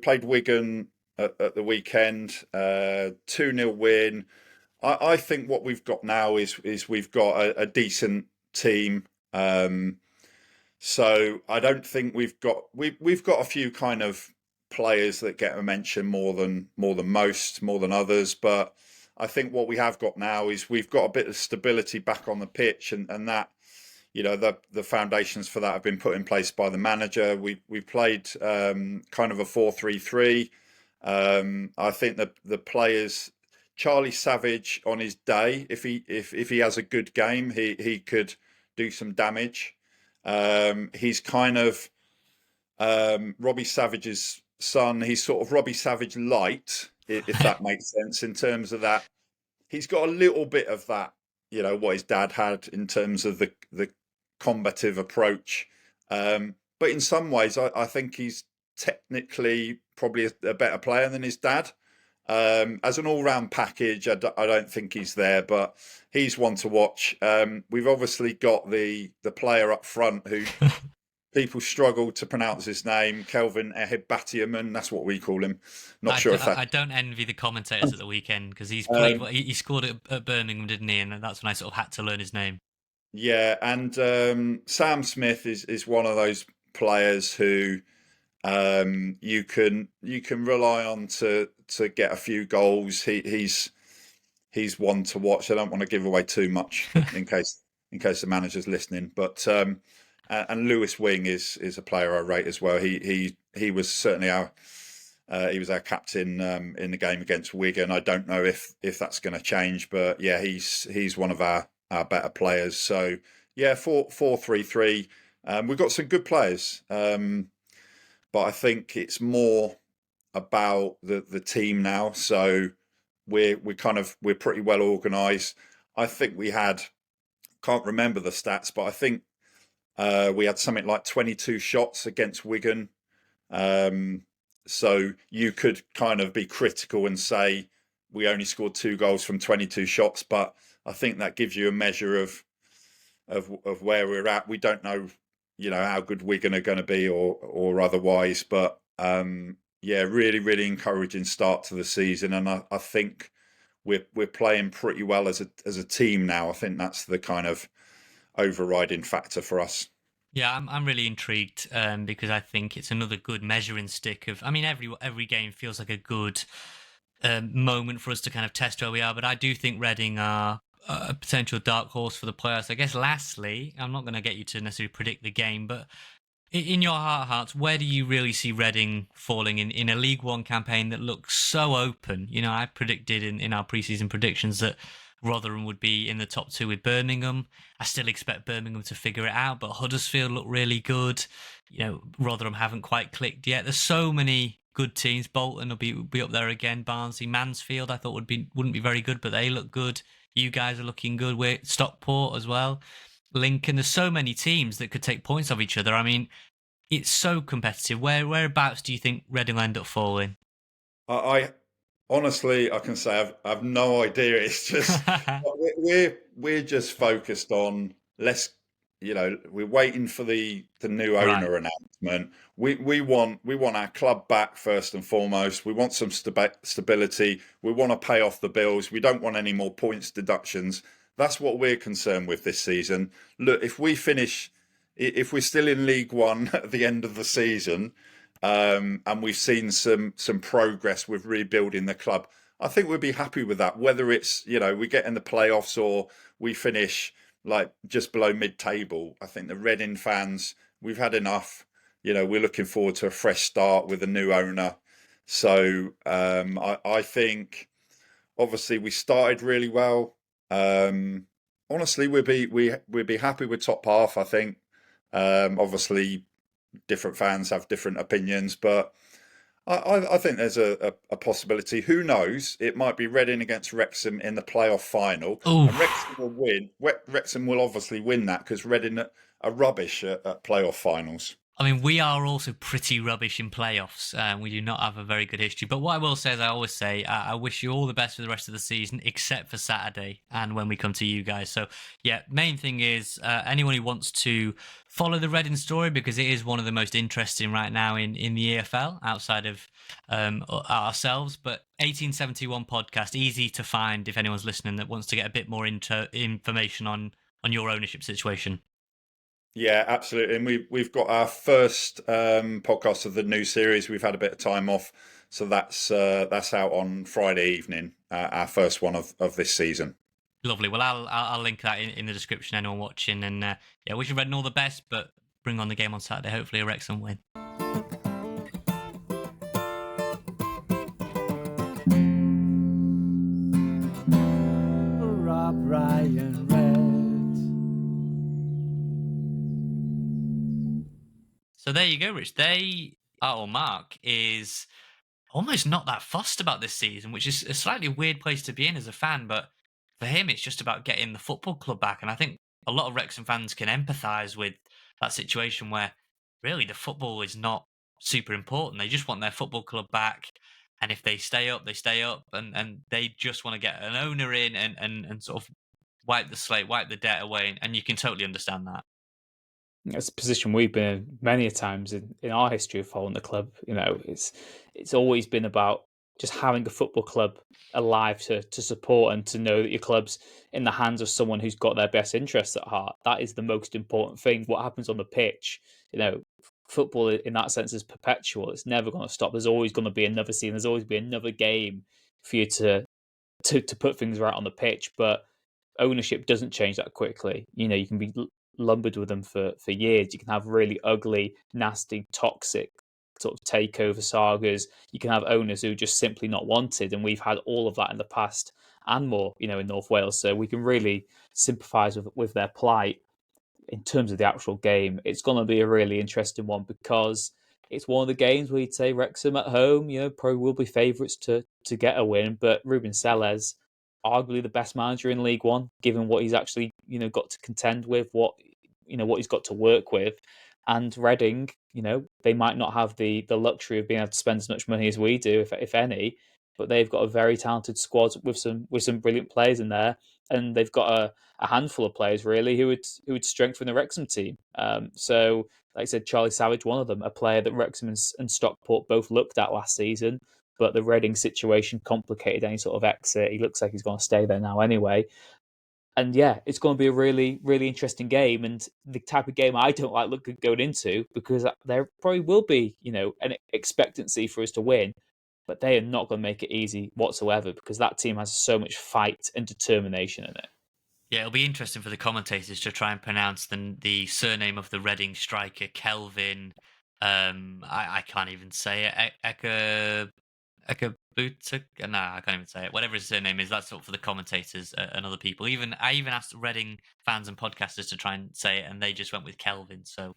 played Wigan at the weekend, 2-0 win. I think what we've got now is we've got a decent team. So I don't think we've got a few kind of players that get a mention more than most, more than others. But I think what we have got now is we've got a bit of stability back on the pitch, and that. The foundations for that have been put in place by the manager. We played kind of a 4-3-3. I think that the players, Charlie Savage on his day, if he has a good game, he could do some damage. He's kind of Robbie Savage's son. He's sort of Robbie Savage light, if that makes sense, in terms of that. He's got a little bit of that, what his dad had in terms of the combative approach, but in some ways I think he's technically probably a better player than his dad. As an all-round package, I don't think he's there, but he's one to watch. We've obviously got the player up front who people struggle to pronounce his name, Kelvin Ehebatiaman. That's what we call him. Not sure if that. I don't envy the commentators at the weekend because he's played. He scored at Birmingham, didn't he? And that's when I sort of had to learn his name. Yeah, and Sam Smith is one of those players who you can rely on to get a few goals. He's one to watch. I don't want to give away too much in case the manager's listening, but and Lewis Wing is a player I rate as well. He was certainly our captain in the game against Wigan. I don't know if that's going to change, but yeah, he's one of our better players. So yeah, 4-3-3. We've got some good players, but I think it's more about the team now. So we're pretty well organised. I think we can't remember the stats, but I think we had something like 22 shots against Wigan. So you could kind of be critical and say we only scored 2 goals from 22 shots, but I think that gives you a measure of where we're at. We don't know, how good Wigan are going to be or otherwise, but really, really encouraging start to the season, and I think we're playing pretty well as a team now. I think that's the kind of overriding factor for us. Yeah, I'm really intrigued because I think it's another good measuring stick of. I mean, every game feels like a good moment for us to kind of test where we are. But I do think Reading are a potential dark horse for the playoffs. I guess. Lastly, I'm not going to get you to necessarily predict the game, but in your heart of hearts, where do you really see Reading falling in a League One campaign that looks so open? I predicted in our preseason predictions that Rotherham would be in the top 2 with Birmingham. I still expect Birmingham to figure it out, but Huddersfield look really good. Rotherham haven't quite clicked yet. There's so many good teams. Bolton will be up there again. Barnsley, Mansfield, I thought wouldn't be very good, but they look good. You guys are looking good. We're Stockport as well. Lincoln. There's so many teams that could take points off each other. I mean, it's so competitive. Whereabouts do you think Reading will end up falling? I honestly, I can say I've no idea. It's just we're just focused on we're waiting for the new owner announcement. We want our club back first and foremost. We want some stability. We want to pay off the bills. We don't want any more points deductions. That's what we're concerned with this season. Look, if we're still in League One at the end of the season, and we've seen some progress with rebuilding the club, I think we'd be happy with that. Whether it's we get in the playoffs or we finish like just below mid-table, I think the Reading fans, we've had enough. We're looking forward to a fresh start with a new owner. So I think obviously we started really well. Honestly, we'd be happy with top half. I think obviously different fans have different opinions, but I think there's a possibility. Who knows? It might be Reading against Wrexham in the playoff final, Oof. and Wrexham will win. Wrexham will obviously win that because Reading are rubbish at playoff finals. I mean, we are also pretty rubbish in playoffs. We do not have a very good history. But what I will say, as I always say, I wish you all the best for the rest of the season, except for Saturday and when we come to you guys. So, yeah, main thing is anyone who wants to follow the Reading story, because it is one of the most interesting right now in the EFL outside of ourselves. But 1871 podcast, easy to find if anyone's listening that wants to get a bit more information on your ownership situation. Yeah, absolutely. And we've got our first podcast of the new series. We've had a bit of time off, so that's out on Friday evening. Our first one of this season. Lovely. Well, I'll link that in the description. Anyone watching, and yeah, wish Reading all the best. But bring on the game on Saturday. Hopefully, a Wrexham win. RobRyanRed. So there you go, Rich. Mark is almost not that fussed about this season, which is a slightly weird place to be in as a fan. But for him, it's just about getting the football club back. And I think a lot of Wrexham fans can empathise with that situation where really the football is not super important. They just want their football club back. And if they stay up, they stay up. And they just want to get an owner in and sort of wipe the slate, wipe the debt away. And you can totally understand that. It's a position we've been in many a times in our history of following the club. It's always been about just having a football club alive to support and to know that your club's in the hands of someone who's got their best interests at heart. That is the most important thing. What happens on the pitch, football in that sense is perpetual. It's never going to stop. There's always going to be another season. There's always be another game for you to put things right on the pitch. But ownership doesn't change that quickly. You can be lumbered with them for years. You can have really ugly, nasty, toxic sort of takeover sagas. You can have owners who are just simply not wanted, and we've had all of that in the past and more, in North Wales. So we can really sympathise with their plight. In terms of the actual game, it's going to be a really interesting one because it's one of the games where you'd say Wrexham at home, probably will be favourites to get a win, but Ruben Selles, arguably the best manager in League One, given what he's actually, got to contend with, what he's got to work with. And Reading, they might not have the luxury of being able to spend as much money as we do, if any. but they've got a very talented squad with some brilliant players in there, and they've got a handful of players really who would strengthen the Wrexham team. So, like I said, Charlie Savage, one of them, a player that Wrexham and Stockport both looked at last season, but the Reading situation complicated any sort of exit. He looks like he's going to stay there now anyway. And yeah, it's going to be a really, really interesting game, and the type of game I don't like going into, because there probably will be, an expectancy for us to win, but they are not going to make it easy whatsoever, because that team has so much fight and determination in it. Yeah, it'll be interesting for the commentators to try and pronounce the surname of the Reading striker, Kelvin. I can't even say it. Ekabuta? No, I can't even say it. Whatever his surname is, that's up for the commentators and other people. I even asked Reading fans and podcasters to try and say it, and they just went with Kelvin. So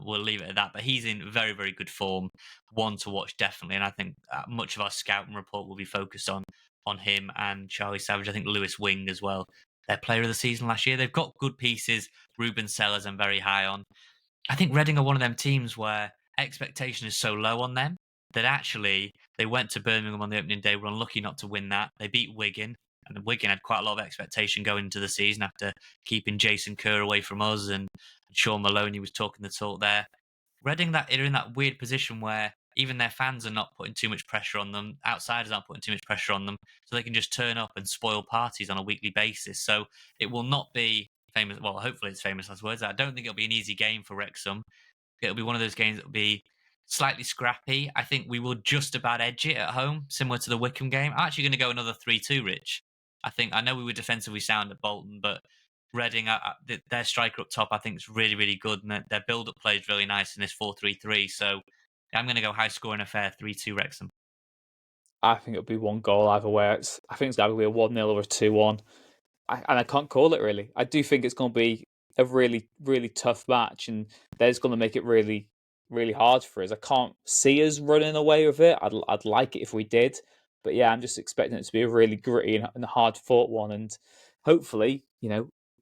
we'll leave it at that. But he's in very, very good form. One to watch, definitely. And I think much of our scouting report will be focused on him and Charlie Savage. I think Lewis Wing as well. Their player of the season last year. They've got good pieces. Ruben Sellers, I'm very high on. I think Reading are one of them teams where expectation is so low on them that actually they went to Birmingham on the opening day, were unlucky not to win that. They beat Wigan, and Wigan had quite a lot of expectation going into the season after keeping Jason Kerr away from us, and Sean Maloney was talking the talk there. Reading are in that weird position where even their fans are not putting too much pressure on them, outsiders aren't putting too much pressure on them, so they can just turn up and spoil parties on a weekly basis. So it will not be famous. Well, hopefully it's famous last words. I don't think it'll be an easy game for Wrexham. It'll be one of those games that will be slightly scrappy. I think we will just about edge it at home, similar to the Wickham game. I'm actually going to go another 3-2, Rich. I know we were defensively sound at Bolton, but Reading, their striker up top, I think is really, really good, and their build-up play is really nice in this 4-3-3. So I'm going to go high-scoring affair, 3-2 Wrexham. I think it'll be one goal either way. I think it's going to be a 1-0 or a 2-1. And I can't call it really. I do think it's going to be a really, really tough match, and that's going to make it really, really hard for us. I can't see us running away with it. I'd like it if we did, but yeah, I'm just expecting it to be a really gritty and hard fought one, and hopefully,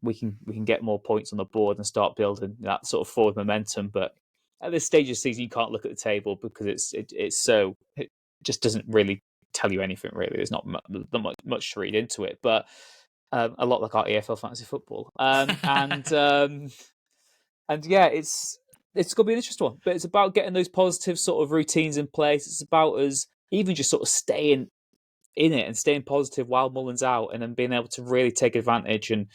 we can get more points on the board and start building that sort of forward momentum. But at this stage of the season, you can't look at the table because it just doesn't really tell you anything really. There's not much to read into it, but a lot like our EFL fantasy football, and yeah, it's going to be an interesting one. But it's about getting those positive sort of routines in place. It's about us even just sort of staying in it and staying positive while Mullen's out, and then being able to really take advantage and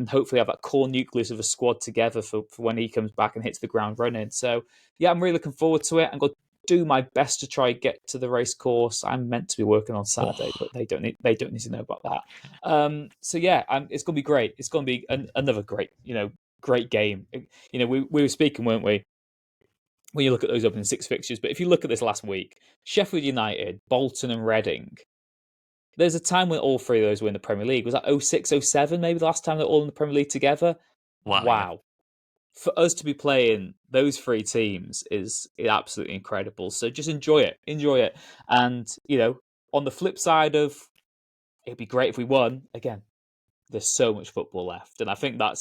hopefully have that core nucleus of a squad together for when he comes back and hits the ground running. So yeah, I'm really looking forward to it. I'm going to do my best to try and get to the race course. I'm meant to be working on Saturday, but they don't need to know about that. So yeah, it's going to be great. It's going to be another great game. We were speaking, weren't we, when you look at those opening 6 fixtures? But if you look at this last week, Sheffield United, Bolton and Reading, there's a time when all three of those were in the Premier League. Was that 06, 07, maybe the last time they're all in the Premier League together? Wow. Yeah. For us to be playing those 3 teams is absolutely incredible. So just enjoy it. And, on the flip side of it'd be great if we won, again, there's so much football left. And I think that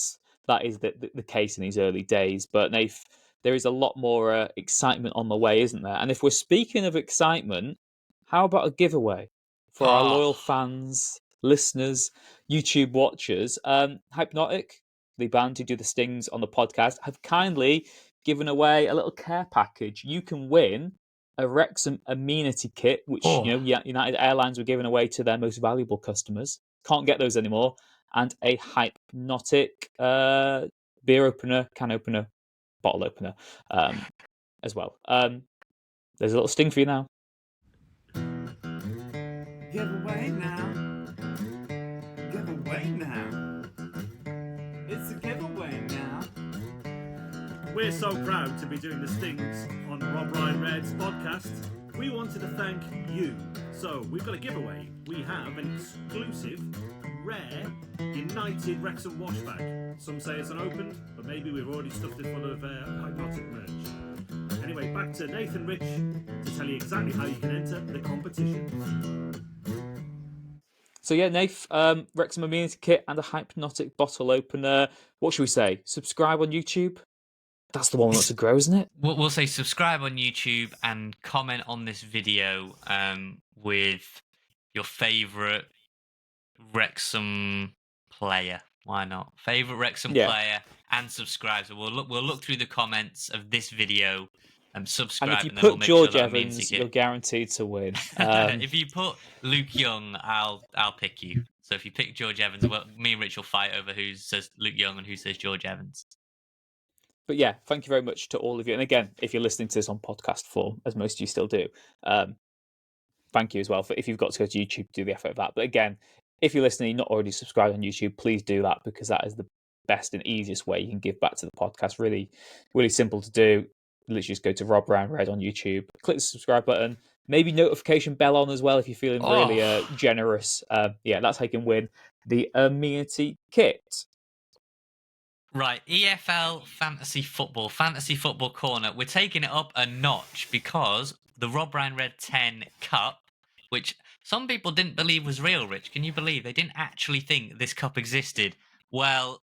is the case in these early days. But Nath, there is a lot more excitement on the way, isn't there? And if we're speaking of excitement, how about a giveaway for our loyal fans, listeners, YouTube watchers? Hypnotic, the band who do the stings on the podcast, have kindly given away a little care package. You can win a Wrexham amenity kit, which United Airlines were giving away to their most valuable customers. Can't get those anymore. And a Hypnotic beer opener, can opener, bottle opener as well. There's a little sting for you now. Giveaway now. Giveaway now. It's a giveaway now. We're so proud to be doing the stings on RobRyanRed's podcast. We wanted to thank you. So we've got a giveaway. We have an exclusive, rare, United Wrexham wash bag. Some say it's unopened, but maybe we've already stuffed it full of Hypnotic merch. Anyway, back to Nathan Rich to tell you exactly how you can enter the competition. So yeah, Nath, Wrexham amenity kit and a Hypnotic bottle opener. What should we say? Subscribe on YouTube? That's the one we want to grow, isn't it? We'll say subscribe on YouTube and comment on this video with your favourite Wrexham player. Why not? Favourite Wrexham player and subscribe. So we'll look through the comments of this video and subscribe, And if you and then we'll put make sure George that means Evans, you you're get. guaranteed to win. If you put Luke Young, I'll pick you. So if you pick George Evans, well, me and Rich will fight over who says Luke Young and who says George Evans. But yeah, thank you very much to all of you. And again, if you're listening to this on podcast form, as most of you still do, thank you as well. For if you've got to go to YouTube, do the effort of that. But again, if you're listening, not already subscribed on YouTube, please do that, because that is the best and easiest way you can give back to the podcast. Really, really simple to do. Literally just go to RobRyanRed on YouTube, click the subscribe button, maybe notification bell on as well if you're feeling really generous. Yeah, that's how you can win the amenity kit. Right, EFL Fantasy Football Corner. We're taking it up a notch because the RobRyanRed 10 Cup, which some people didn't believe was real, Rich. Can you believe they didn't actually think this cup existed? Well,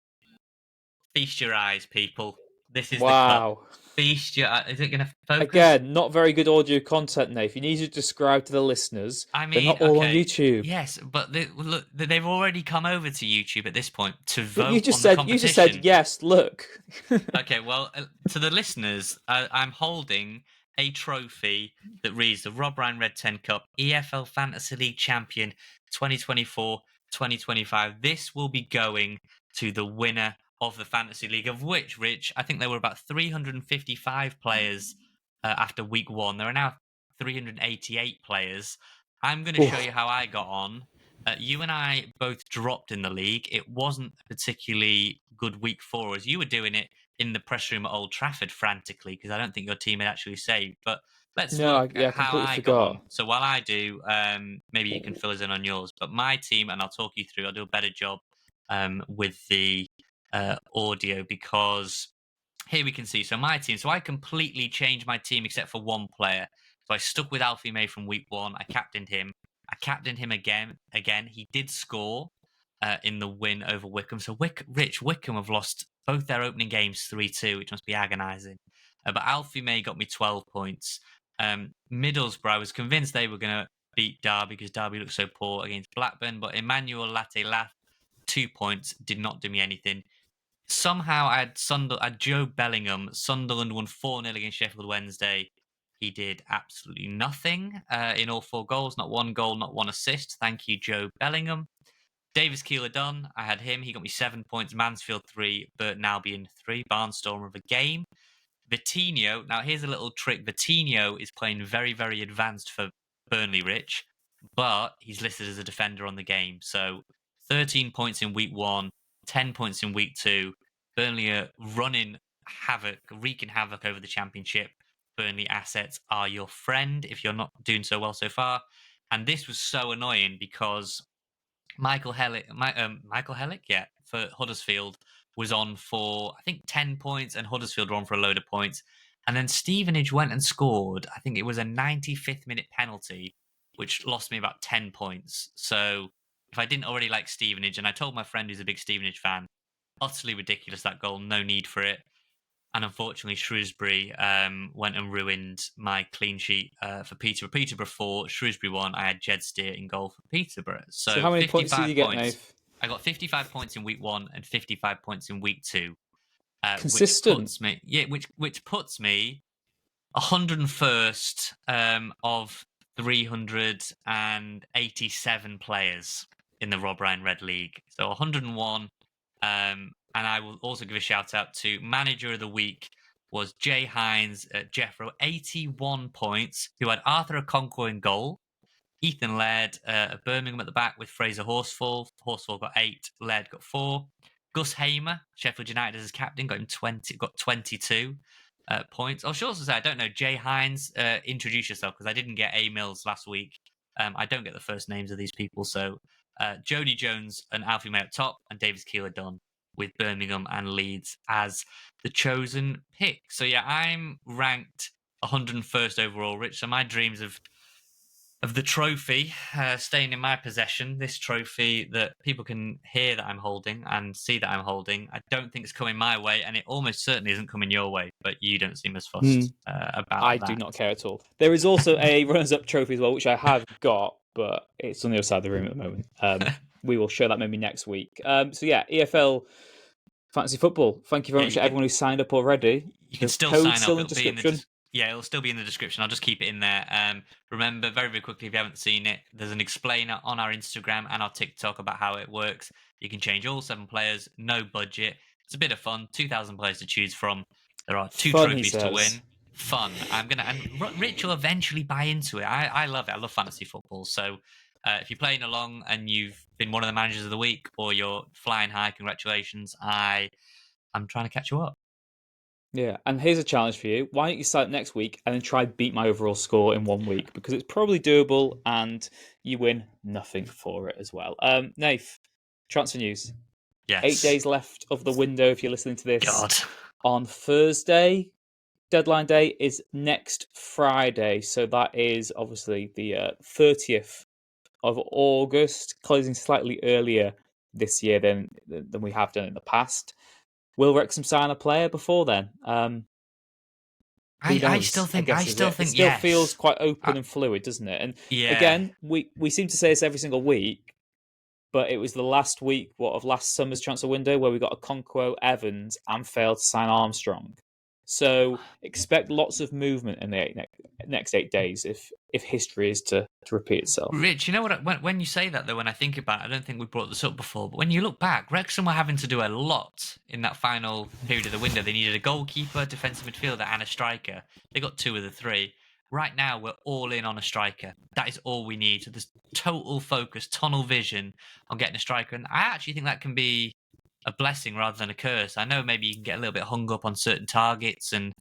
feast your eyes, people. This is the cup. Feast your eyes. Is it going to focus? Again, not very good audio content, Nate. You need to describe to the listeners. I mean, they're not all on YouTube. Yes, but look, they've already come over to YouTube at this point to vote You just on said, the competition. You just said, yes, look. Okay, well, to the listeners, I'm holding a trophy that reads the RobRyanRed 10 Cup EFL Fantasy League Champion 2024-2025. This will be going to the winner of the Fantasy League, of which, Rich, I think there were about 355 players after week 1. There are now 388 players. I'm going to show you how I got on. You and I both dropped in the league. It wasn't a particularly good week for us. You were doing it in the press room at Old Trafford frantically because I don't think your team had actually saved. But let's look at how I got on. So while I do, maybe you can fill us in on yours. But my team, and I'll talk you through, I'll do a better job with the audio, because here we can see. So my team, so I completely changed my team except for one player. So I stuck with Alfie May from week 1. I captained him. I captained him again. He did score in the win over Wickham. So Wickham have lost both their opening games 3-2, which must be agonising. But Alfie May got me 12 points. Middlesbrough, I was convinced they were going to beat Derby because Derby looked so poor against Blackburn. But Emmanuel Latte-Lath, 2 points, did not do me anything. Somehow I had Joe Bellingham. Sunderland won 4-0 against Sheffield Wednesday. He did absolutely nothing in all 4 goals. Not one goal, not one assist. Thank you, Joe Bellingham. Davis Keeler-Dunn, I had him. He got me 7 points. Mansfield 3, Burton Albion 3. Barnstormer of a game. Vitinho. Now, here's a little trick. Vitinho is playing very, very advanced for Burnley, Rich, but he's listed as a defender on the game. So 13 points in week 1, 10 points in week 2. Burnley are wreaking havoc over the championship. Burnley assets are your friend if you're not doing so well so far. And this was so annoying because Michael Hellick, for Huddersfield was on for, I think, 10 points, and Huddersfield were on for a load of points. And then Stevenage went and scored. I think it was a 95th minute penalty, which lost me about 10 points. So if I didn't already like Stevenage, and I told my friend who's a big Stevenage fan, utterly ridiculous, that goal, no need for it. And unfortunately, Shrewsbury went and ruined my clean sheet for Peterborough. Peterborough 4, Shrewsbury 1. I had Jed Steer in goal for Peterborough. So how many points did you get, Nave? I got 55 points in week 1 and 55 points in week 2. Consistent. Which puts me 101st of 387 players in the RobRyanRed League. So 101. And I will also give a shout out to Manager of the Week was Jay Hines at Jeffro, 81 points, who had Arthur Okonkwo in goal, Ethan Laird at Birmingham at the back with Fraser Horsfall. Horsfall got 8, Laird got 4. Gus Hamer, Sheffield United as his captain, got 22 points. I should also say, I don't know, Jay Hines, introduce yourself, because I didn't get A Mills last week. I don't get the first names of these people. So Jody Jones and Alfie May up top, and Davis Keeler-Dunn with Birmingham and Leeds as the chosen pick. So yeah, I'm ranked 101st overall, Rich. So my dreams of the trophy staying in my possession, this trophy that people can hear that I'm holding and see that I'm holding, I don't think it's coming my way, and it almost certainly isn't coming your way, but you don't seem as fussed about that. I do not care at all. There is also a runners-up trophy as well, which I have got, but it's on the other side of the room at the moment. We will show that maybe next week. So yeah, EFL Fantasy Football. Thank you very much to everyone who signed up already. You can The still code's sign still up. in It'll be in description. it'll still be in the description. I'll just keep it in there. Remember, very, very quickly, if you haven't seen it, there's an explainer on our Instagram and our TikTok about how it works. You can change all 7 players, no budget. It's a bit of fun. 2,000 players to choose from. There are 2 Fun, he trophies to says. win. Fun. And Rich will eventually buy into it. I love it. I love fantasy football. So if you're playing along and you've been one of the managers of the week or you're flying high, congratulations. I'm trying to catch you up. Yeah, and here's a challenge for you. Why don't you start next week and then try beat my overall score in 1 week? Because it's probably doable and you win nothing for it as well. Nath, transfer news. Yes. 8 days left of the window if you're listening to this. God. On Thursday. Deadline day is next Friday. So that is obviously the 30th of August, closing slightly earlier this year than we have done in the past. Will Wrexham sign a player before then? I still think it still yes. feels quite open and fluid, doesn't it? And Yeah. again, we seem to say this every single week, but it was the last week of last summer's transfer window where we got Okonkwo, Evans, and failed to sign Armstrong. So expect lots of movement in the next 8 days if history is to repeat itself. Rich, you know what? When you say that, though, when I think about it, I don't think we brought this up before, but when you look back, Wrexham were having to do a lot in that final period of the window. They needed a goalkeeper, defensive midfielder, and a striker. They got 2 of the 3. Right now, we're all in on a striker. That is all we need. So there's total focus, tunnel vision on getting a striker. And I actually think that can be a blessing rather than a curse. I know maybe you can get a little bit hung up on certain targets and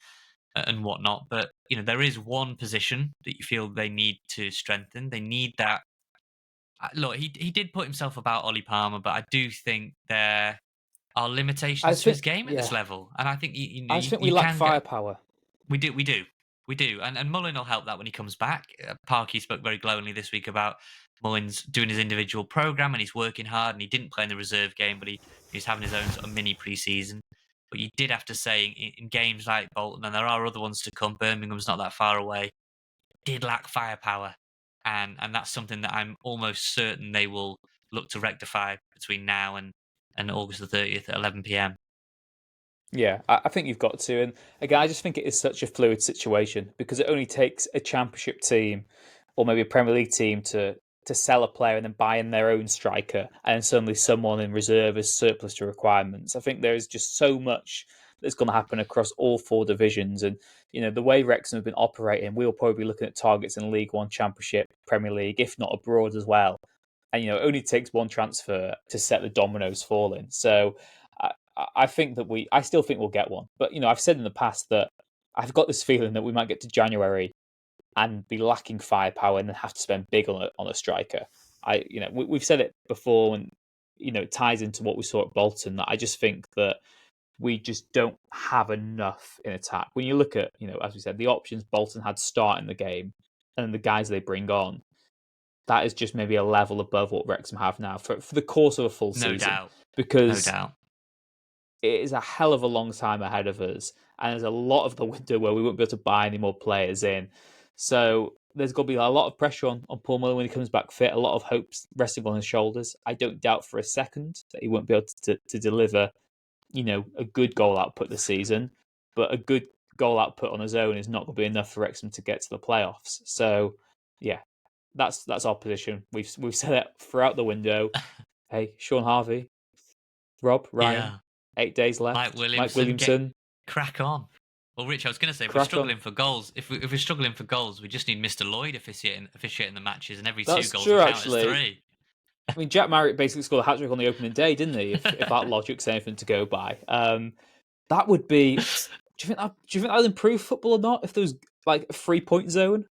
whatnot, but there is one position that you feel they need to strengthen. They need that. Look, he did put himself about Ollie Palmer, but I do think there are limitations to his game at this level, and I think I just think we lack firepower. We do, and Mullin will help that when he comes back. Parky spoke very glowingly this week about Mullin's doing his individual program and he's working hard, and he didn't play in the reserve game, but he's having his own sort of mini pre-season. But you did have to say in games like Bolton, and there are other ones to come, Birmingham's not that far away, did lack firepower. And that's something that I'm almost certain they will look to rectify between now and August the 30th at 11 p.m. Yeah, I think you've got to. And again, I just think it is such a fluid situation because it only takes a championship team or maybe a Premier League team to sell a player and then buy in their own striker, and then suddenly someone in reserve is surplus to requirements. I think there is just so much that's going to happen across all 4 divisions. And, the way Wrexham have been operating, we'll probably be looking at targets in League One, Championship, Premier League, if not abroad as well. And, it only takes one transfer to set the dominoes falling. So I think that I still think we'll get one. But, I've said in the past that I've got this feeling that we might get to January and be lacking firepower and then have to spend big on a striker. We've said it before, and, it ties into what we saw at Bolton, that I just think that we just don't have enough in attack. When you look at, as we said, the options Bolton had starting the game and the guys they bring on, that is just maybe a level above what Wrexham have now for the course of a full season. No doubt. Because no doubt. It is a hell of a long time ahead of us, and there's a lot of the window where we won't be able to buy any more players in. So there's going to be a lot of pressure on Paul Mullin when he comes back fit, a lot of hopes resting on his shoulders. I don't doubt for a second that he won't be able to deliver, a good goal output this season, but a good goal output on his own is not going to be enough for Wrexham to get to the playoffs. So, yeah, that's our position. We've said it throughout the window. Hey, Sean Harvey, Rob, Ryan, 8 days left. Mike Williamson, crack on. Well, Rich, I was going to say, if we're struggling for goals, if we're struggling for goals, we just need Mr. Lloyd officiating the matches, and every 2 goals will count as 3. I mean, Jack Marriott basically scored a hat-trick on the opening day, didn't he? If that logic's anything to go by, that would be. Do you think that would improve football or not? If there was like a 3-point zone,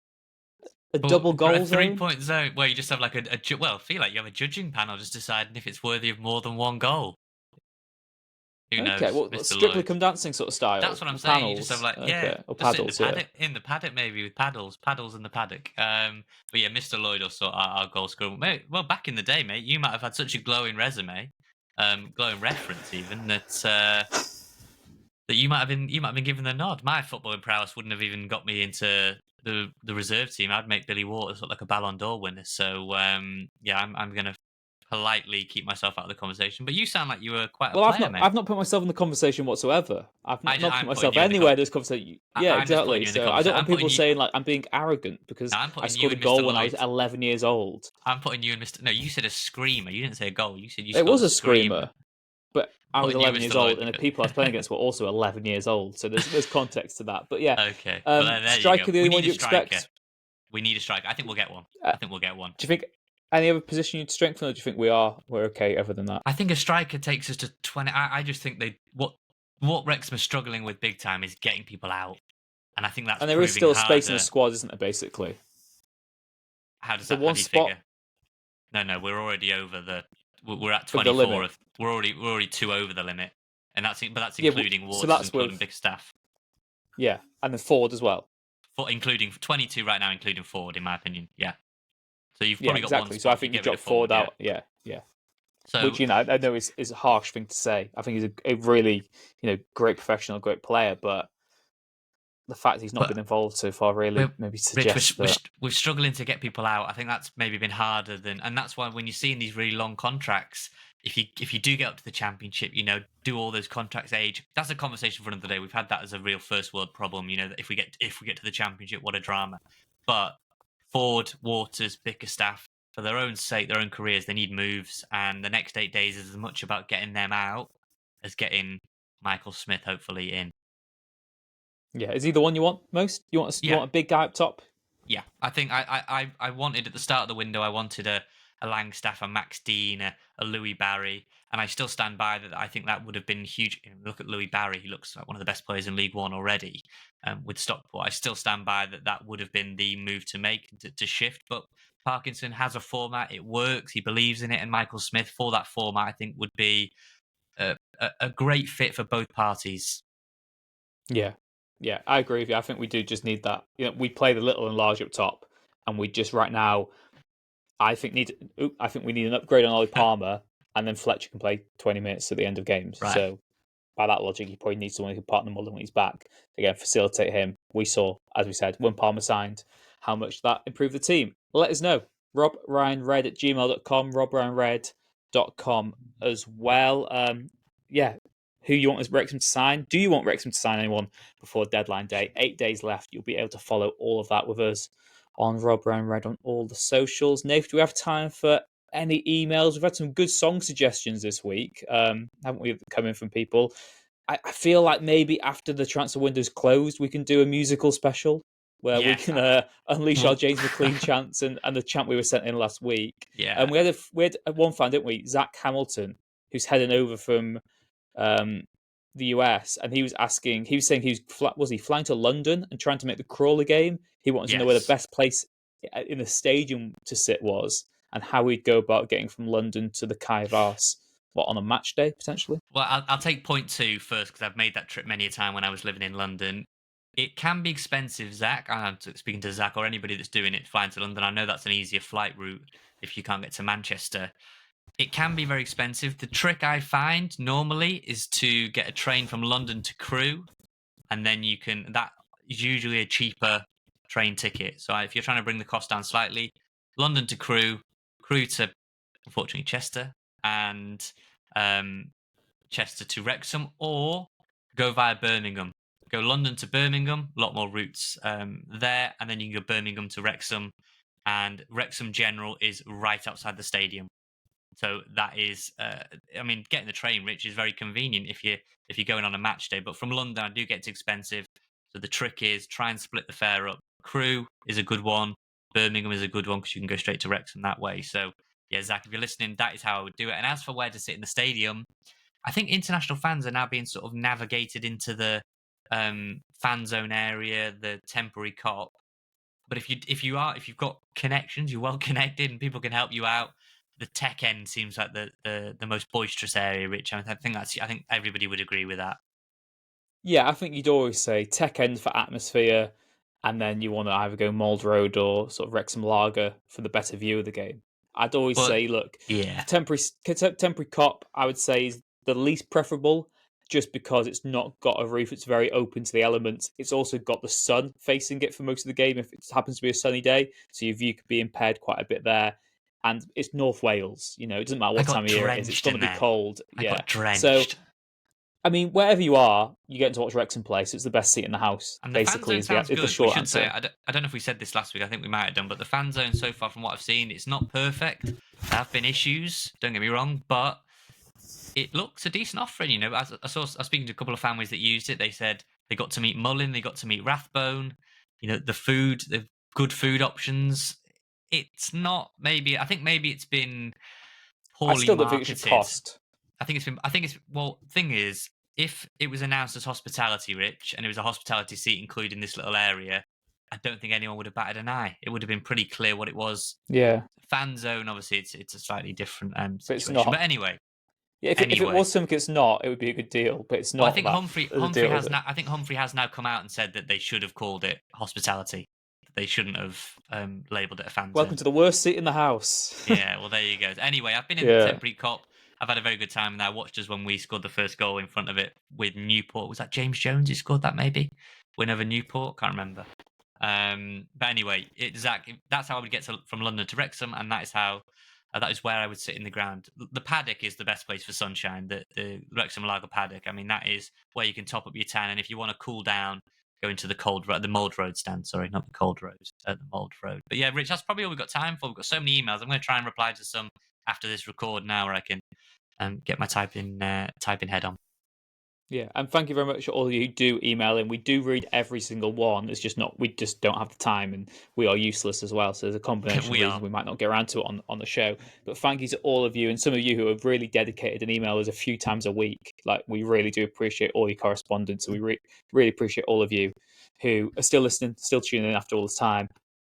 double goal zone, 3-point zone, where you just have like I feel like you have a judging panel just deciding if it's worthy of more than 1 goal. Who knows? Okay, well, Strictly Come Dancing sort of style. That's what I'm saying. Panels. You just have like, or paddles, in the paddock maybe with paddles in the paddock. But yeah, Mr. Lloyd will sort our goal scorer. Well, back in the day, mate, you might have had such a glowing resume, glowing reference even that you might have been given the nod. My footballing prowess wouldn't have even got me into the reserve team, I'd make Billy Waters look like a Ballon d'Or winner. So I'm going to politely keep myself out of the conversation. But you sound like you were quite a player, mate. I've not put myself in the conversation whatsoever. I've not put I'm myself putting you in the anywhere in this conversation. Yeah, I'm just putting exactly. you in the So I don't want conversation. people saying like I'm being arrogant because No, I'm I putting you scored a and goal Mr. when I was Lloyd. 11 years old. I'm putting you and Mr. No, you said a screamer. You didn't say a goal. You said you It scored was a a screamer, but I was Putting you 11 and years Mr. old, Lloyd. and the people I was playing against were also 11 years old. So there's context to that. But yeah, Okay. Well, there striker, you go. the We only one need you a striker. expect. We need a striker. I think we'll get one. Uh, I think we'll get one. Do you think any other position you'd strengthen, or do you think we're okay other than that? I think a striker takes us to 20. I just think what Wrexham are struggling with big time is getting people out, and I think that's And there is proving still space in the harder. squad, isn't there? Basically, How does the that? one How do you spot. figure? No, we're already over the. We're at Of the 24. limit. We're already 2 over the limit, and that's Yeah, including so Waters, that's including with- Bickerstaff. Yeah, and the forward as well. Including 22 right now, including forward, in my opinion. Yeah. So you've Yeah, probably got exactly. one. So I spot, think you get rid drop of forward yeah. out. Yeah. So Which I know is a harsh thing to say. I think he's a really great professional, great player, but the fact he's not been involved so far really maybe suggests that we're struggling to get people out. I think that's maybe been harder than, and that's why when you see in these really long contracts, if you do get up to the Championship, do all those contracts age. That's a conversation for another day. We've had that as a real first world problem. That if we get to the Championship, what a drama. But Ford, Waters, Bickerstaff, for their own sake, their own careers, they need moves, and the next 8 days is as much about getting them out as getting Michael Smith hopefully in. Yeah, is he the one you want most? You want a big guy up top? Yeah, I think I wanted at the start of the window, I wanted a Langstaff, a Max Dean, a Louis Barry, and I still stand by that. I think that would have been huge. Look at Louis Barry; he looks like one of the best players in League One already with Stockport. I still stand by that would have been the move to make to shift. But Parkinson has a format; it works. He believes in it, and Michael Smith for that format, I think, would be a great fit for both parties. Yeah, I agree with you. I think we do just need that. We play the little and large up top, and we just right now, I think we need an upgrade on Ollie Palmer, and then Fletcher can play 20 minutes at the end of games. Right. So by that logic, you probably need someone who can partner Mullen when he's back. Again, facilitate him. We saw, as we said, when Palmer signed, how much that improved the team. Let us know. RobRyanRed@gmail.com, RobRyanRed.com as well. Who you want as Wrexham to sign? Do you want Wrexham to sign anyone before deadline day? 8 days left. You'll be able to follow all of that with us on RobRyanRed on all the socials. Nath, do we have time for any emails? We've had some good song suggestions this week, haven't we, come in from people? I feel like maybe after the transfer window's closed, we can do a musical special where we can unleash our James McLean chants and the chant we were sent in last week. Yeah. And we had one fan, didn't we? Zach Hamilton, who's heading over from the US, and he was saying was he flying to London and trying to make the Crawler game? He wanted to know where the best place in the stadium to sit was and how we'd go about getting from London to the Kai Vars. On a match day potentially? Well, I'll take point 2 first because I've made that trip many a time when I was living in London. It can be expensive, Zach. I'm speaking to Zach or anybody that's doing it, flying to London. I know that's an easier flight route if you can't get to Manchester. It can be very expensive. The trick I find normally is to get a train from London to Crewe, and then that is usually a cheaper train ticket. So if you're trying to bring the cost down slightly, London to Crewe to, unfortunately, Chester, and Chester to Wrexham, or go via Birmingham. Go London to Birmingham, a lot more routes there, and then you can go Birmingham to Wrexham, and Wrexham General is right outside the stadium. So that is, getting the train, Rich, is very convenient if you're going on a match day. But from London, I do get too expensive. So the trick is try and split the fare up. Crewe is a good one. Birmingham is a good one because you can go straight to Wrexham that way. So yeah, Zach, if you're listening, that is how I would do it. And as for where to sit in the stadium, I think international fans are now being sort of navigated into the fan zone area, the temporary cop. But if you've got connections, you're well connected, and people can help you out. The tech end seems like the most boisterous area, Rich. I think everybody would agree with that. Yeah, I think you'd always say tech end for atmosphere, and then you want to either go Mould Road or sort of Wrexham Lager for the better view of the game. I'd always say, look, temporary cop, I would say, is the least preferable. just because it's not got a roof, it's very open to the elements. It's also got the sun facing it for most of the game if it happens to be a sunny day, so your view could be impaired quite a bit there. And it's North Wales, it doesn't matter what time of year it is, it's going to be cold. I got drenched. So, I mean, wherever you are, you get to watch Wrexham play, so it's the best seat in the house. And the basically, fan zone is the short answer. Say, I don't know if we said this last week. I think we might have done, but the fan zone so far, from what I've seen, it's not perfect. There have been issues. Don't get me wrong, but it looks a decent offering. I was speaking to a couple of families that used it. They said they got to meet Mullin, they got to meet Rathbone. The food, the good food options. It's not maybe. I think maybe it's been poorly I still don't marketed. think it should cost. Thing is, if it was announced as hospitality, Rich, and it was a hospitality seat including this little area, I don't think anyone would have batted an eye. It would have been pretty clear what it was. Yeah. Fan zone, obviously, it's a slightly different situation. It's not. But anyway. Yeah, if it was something it's not, it would be a good deal. But it's not. Well, I think Humphrey has now come out and said that they should have called it hospitality. They shouldn't have labelled it a fan zone. Welcome to the worst seat in the house. Yeah, well, there you go. Anyway, I've been in the temporary cop. I've had a very good time, and I watched us when we scored the first goal in front of it with Newport. Was that James Jones who scored that, maybe? Win over Newport? Can't remember. But anyway, Zach, that's how I would get from London to Wrexham, and that is where I would sit in the ground. The paddock is the best place for sunshine, the Wrexham Lager paddock. I mean, that is where you can top up your tan, and if you want to cool down, go into the Mould Road stand. Sorry, not the Cold Road, the Mould Road. But yeah, Rich, that's probably all we've got time for. We've got so many emails. I'm going to try and reply to some after this record now, where I can get my typing head on. Yeah, and thank you very much to all of you who do email in. We do read every single one. It's just we just don't have the time, and we are useless as well. So there's a combination of reasons we might not get around to it on the show. But thank you to all of you, and some of you who have really dedicated and email us a few times a week. Like, we really do appreciate all your correspondence. So we really appreciate all of you who are still listening, still tuning in after all this time.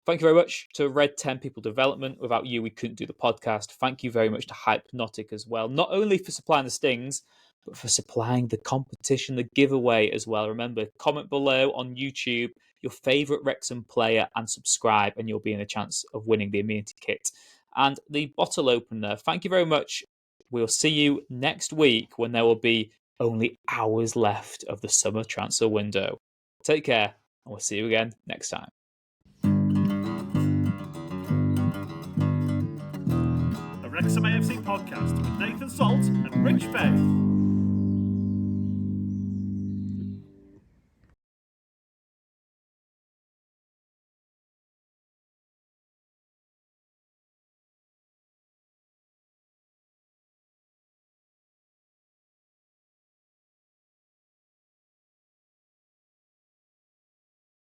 Thank you very much to Red 10 People Development. Without you, we couldn't do the podcast. Thank you very much to Hypnotic as well, not only for supplying the stings, but for supplying the competition, the giveaway as well. Remember, comment below on YouTube your favourite Wrexham player and subscribe, and you'll be in a chance of winning the amenity kit and the bottle opener. Thank you very much. We'll see you next week when there will be only hours left of the summer transfer window. Take care, and we'll see you again next time. The Wrexham AFC podcast with Nathan Salt and Rich Bay.